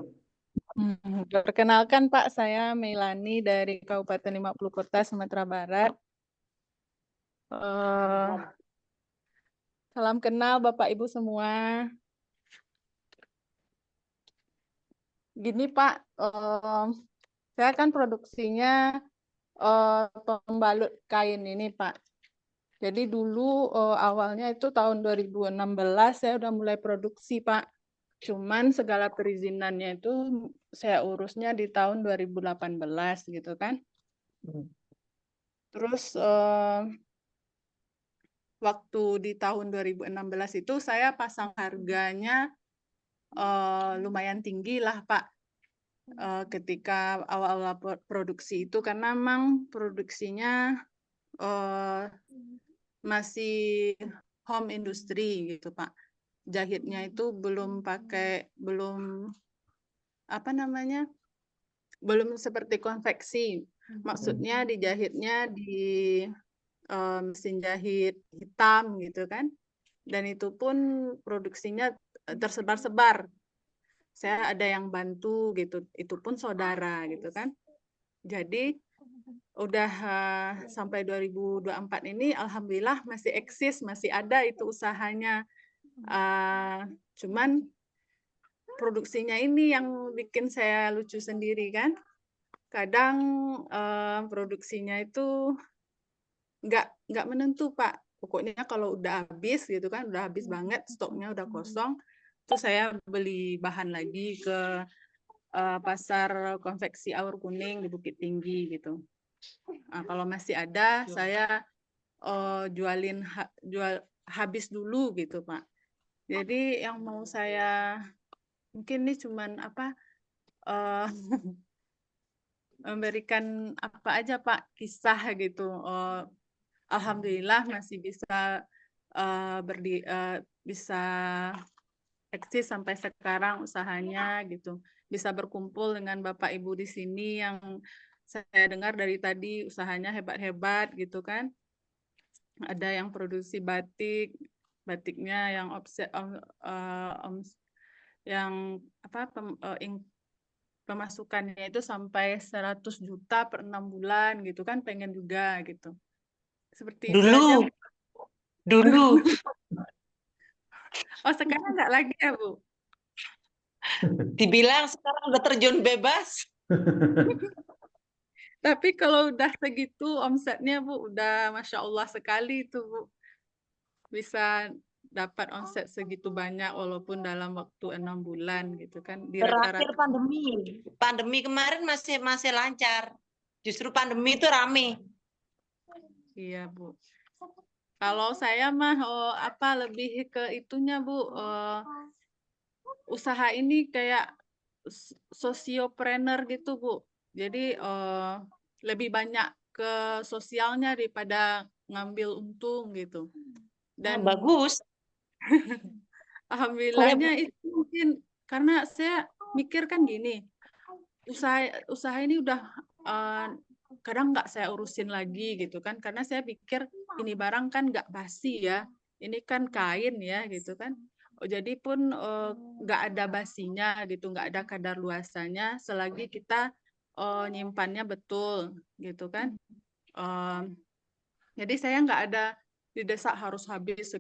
Perkenalkan Pak, saya Melani dari Kabupaten 50 Kota, Sumatera Barat. Salam kenal Bapak Ibu semua. Gini Pak, saya kan produksinya pembalut kain ini Pak. Jadi dulu awalnya itu tahun 2016 saya udah mulai produksi Pak. Cuman segala perizinannya itu saya urusnya di tahun 2018 gitu kan. Terus waktu di tahun 2016 itu saya pasang harganya lumayan tinggi lah Pak. Ketika awal-awal produksi itu karena memang produksinya masih home industry gitu Pak. Jahitnya itu belum apa namanya, belum seperti konveksi. Maksudnya dijahitnya di mesin jahit hitam gitu kan. Dan itu pun produksinya tersebar-sebar. Saya ada yang bantu gitu, itu pun saudara gitu kan. Jadi udah sampai 2024 ini alhamdulillah masih eksis, masih ada itu usahanya. Cuman produksinya ini yang bikin saya lucu sendiri kan. Kadang produksinya itu nggak menentu Pak. Pokoknya kalau udah habis gitu kan, udah habis banget, stoknya udah kosong, terus saya beli bahan lagi ke pasar konveksi Aur Kuning di Bukit Tinggi gitu. Nah, kalau masih ada saya jual habis dulu gitu Pak. Jadi yang mau saya mungkin ini cuman apa memberikan apa aja Pak kisah gitu. Alhamdulillah masih bisa bisa eksis sampai sekarang usahanya gitu. Bisa berkumpul dengan Bapak Ibu di sini yang saya dengar dari tadi usahanya hebat-hebat gitu kan. Ada yang produksi batiknya yang offset yang apa pemasukannya itu sampai 100 juta per 6 bulan gitu kan, pengen juga gitu. Seperti itu aja. Dulu dulu. Oh, sekarang enggak lagi ya, Bu? Dibilang sekarang udah terjun bebas. Tapi kalau udah segitu omsetnya, Bu, udah Masya Allah sekali itu, Bu. Bisa dapat omset segitu banyak walaupun dalam waktu 6 bulan gitu kan. Di Terakhir rata-rata. pandemi kemarin masih lancar. Justru pandemi itu rame. Iya, Bu. Kalau saya mah lebih ke itunya, Bu. Usaha ini kayak sosiopreneur gitu, Bu. Jadi lebih banyak ke sosialnya daripada ngambil untung gitu. Dan Bagus. alhamdulillahnya itu mungkin karena saya mikir kan gini, usaha ini udah kadang nggak saya urusin lagi gitu kan, karena saya pikir ini barang kan nggak basi ya, ini kan kain ya gitu kan. Jadi pun nggak ada basinya gitu, nggak ada kadar luarsanya selagi kita nyimpannya betul gitu kan. Jadi saya nggak ada didesak harus habis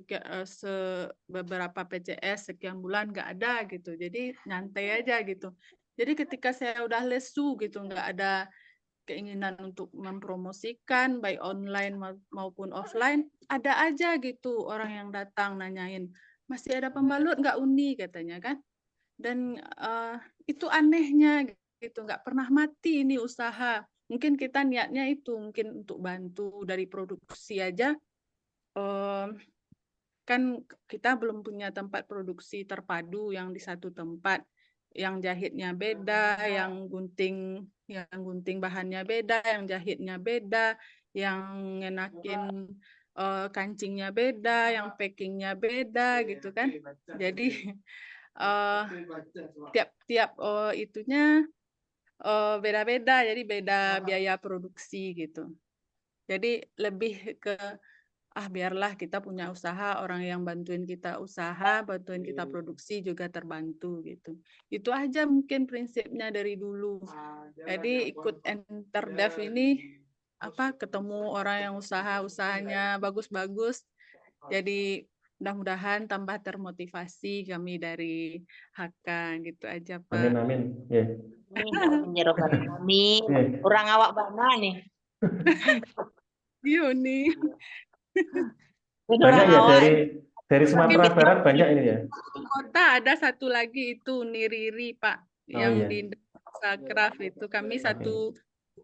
beberapa PCS sekian bulan, nggak ada gitu. Jadi nyantai aja gitu. Jadi ketika saya udah lesu gitu, nggak ada keinginan untuk mempromosikan baik online maupun offline, ada aja gitu orang yang datang nanyain, masih ada pembalut nggak Uni katanya kan. Dan itu anehnya gitu, nggak pernah mati ini usaha. Mungkin kita niatnya itu mungkin untuk bantu dari produksi aja. Kan kita belum punya tempat produksi terpadu yang di satu tempat, yang jahitnya beda, yang gunting bahannya beda, yang jahitnya beda, yang ngenakin kancingnya beda, yang packingnya beda gitu kan. Jadi tiap itunya beda-beda, jadi beda biaya produksi gitu. Jadi lebih ke biarlah kita punya usaha, orang yang bantuin kita usaha, bantuin kita produksi juga terbantu gitu. Itu aja mungkin prinsipnya dari dulu. Jadi ikut Enterdev ini ketemu orang yang usahanya bagus-bagus. Jadi mudah-mudahan tambah termotivasi kami dari HK gitu aja, Pak. Amin, amin. Yeah. Amin. Orang awak mana nih? Iya nih. Banyak ya dari Sumatera Barat banyak ini ya. Kota ada satu lagi itu Niriri, Pak, yang di Sakraf itu kami satu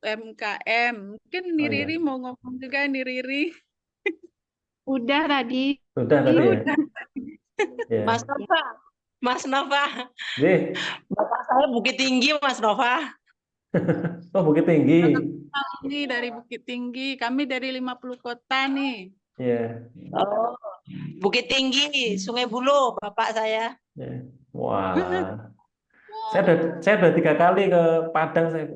UMKM. Mungkin Niriri mau ngomong juga Niriri. Udah tadi. Udah tadi ya. Mas Nova. Bapak saya Bukit Tinggi, Mas Nova. Oh, Bukit Tinggi. Ini dari Bukit Tinggi, kami dari 50 kota nih. Iya. Oh, Bukit Tinggi, Sungai Buloh, bapak saya. Wah, saya udah 3 kali ke Padang saya.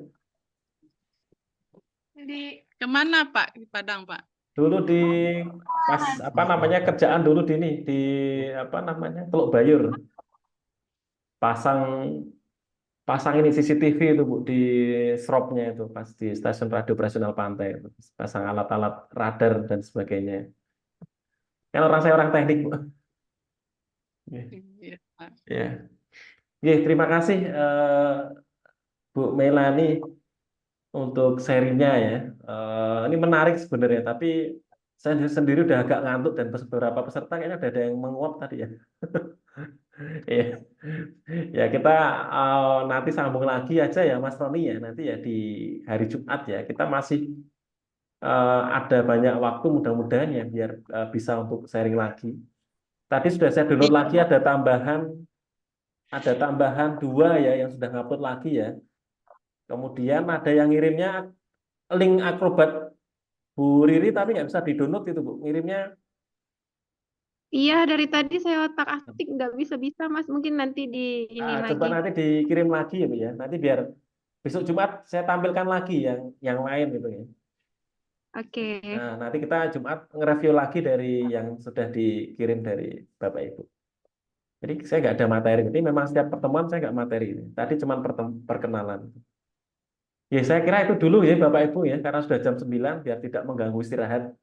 Jadi kemana Pak di Padang Pak? Dulu di pas kerjaan dulu di Teluk Bayur. Pasang ini CCTV itu Bu di shropnya itu pas di stasiun radio operasional pantai itu. Pasang alat-alat radar dan sebagainya. Kan saya orang teknik Bu. Ya. Terima kasih Bu Melani untuk serinya ya. Ini menarik sebenarnya, tapi saya sendiri udah agak ngantuk dan beberapa peserta kayaknya udah ada yang menguap tadi ya. Ya kita nanti sambung lagi aja ya Mas Roni ya, nanti ya di hari Jumat ya. Kita masih ada banyak waktu mudah-mudahan ya biar bisa untuk sharing lagi. Tadi sudah saya download lagi ada tambahan 2 ya yang sudah ngupload lagi ya. Kemudian ada yang ngirimnya link Acrobat Bu Riri tapi nggak bisa di-download itu Bu. Ngirimnya. Iya, dari tadi saya otak-atik nggak bisa-bisa Mas. Mungkin nanti Coba nanti dikirim lagi ya Bu ya. Nanti biar besok Jumat saya tampilkan lagi yang lain gitu ya. Oke. Nah, nanti kita Jumat nge-review lagi dari yang sudah dikirim dari Bapak Ibu. Jadi saya nggak ada materi. Jadi memang setiap pertemuan saya nggak materi. Tadi cuma perkenalan. Ya saya kira itu dulu ya Bapak Ibu ya, karena sudah jam 9 biar tidak mengganggu istirahat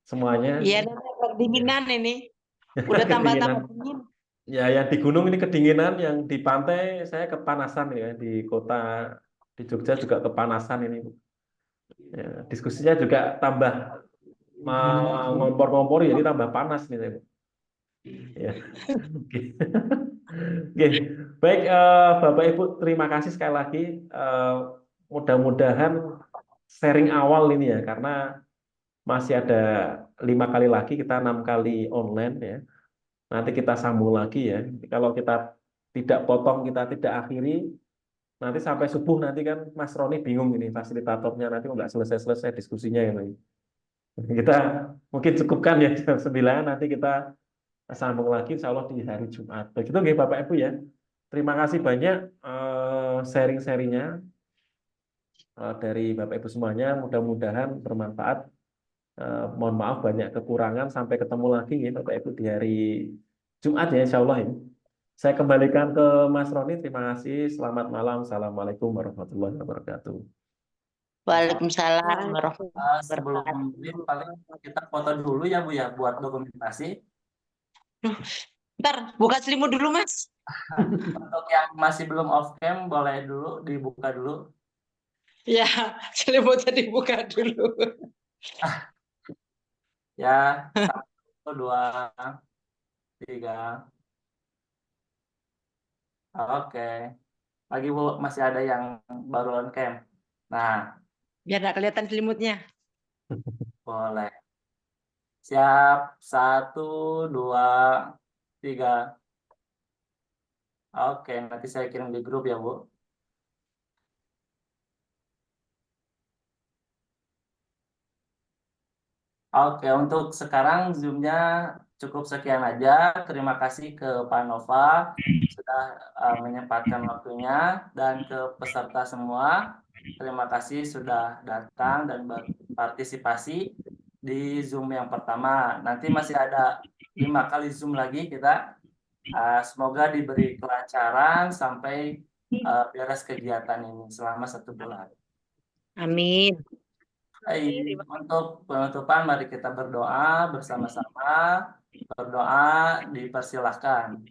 semuanya. Iya, dan kedinginan ini. Udah tambah-tambah Kedinginan. dingin. Ya, yang di gunung ini kedinginan, yang di pantai saya kepanasan ya, di kota di Jogja juga kepanasan ini. Ya, diskusinya juga tambah ngompor-ngompor jadi tambah panas nih. Ya. Oke. Oke. Baik, Bapak Ibu, terima kasih sekali lagi. Mudah-mudahan sharing awal ini ya, karena masih ada 5 kali lagi, kita 6 kali online ya. Nanti kita sambung lagi ya. Kalau kita tidak potong, kita tidak akhiri, nanti sampai subuh nanti kan Mas Roni bingung ini fasilitatornya nanti nggak selesai-selesai diskusinya ini. Kita mungkin cukupkan ya jam 9, nanti kita sambung lagi insya Allah di hari Jumat. Begitu nggih Bapak Ibu ya. Terima kasih banyak sharing-sharingnya dari Bapak Ibu semuanya. Mudah-mudahan bermanfaat. Mohon maaf banyak kekurangan. Sampai ketemu lagi ya Bapak Ibu di hari Jumat ya insya Allah ini. Saya kembalikan ke Mas Roni. Terima kasih. Selamat malam. Assalamualaikum warahmatullahi wabarakatuh. Waalaikumsalam warahmatullahi Sebelum wabarakatuh. leave, paling kita foto dulu ya Bu ya buat dokumentasi. Ntar buka selimut dulu, Mas. Untuk yang masih belum off cam boleh dulu dibuka dulu. Ya, selimutnya dibuka dulu. Ya, 1, 2, 3. Oke. Lagi Bu, masih ada yang baru on cam. Nah, Biar nggak kelihatan selimutnya. boleh. Siap. 1, 2, 3. Oke, nanti saya kirim di grup ya Bu. Oke, untuk sekarang Zoom-nya cukup sekian aja. Terima kasih ke Pak Nova sudah menyempatkan waktunya, dan ke peserta semua. Terima kasih sudah datang dan berpartisipasi di Zoom yang pertama. Nanti masih ada 5 kali Zoom lagi kita. Semoga diberi kelancaran sampai beres kegiatan ini selama 1 bulan. Amin. Baik, untuk penutupan mari kita berdoa bersama-sama. Berdoa dipersilahkan.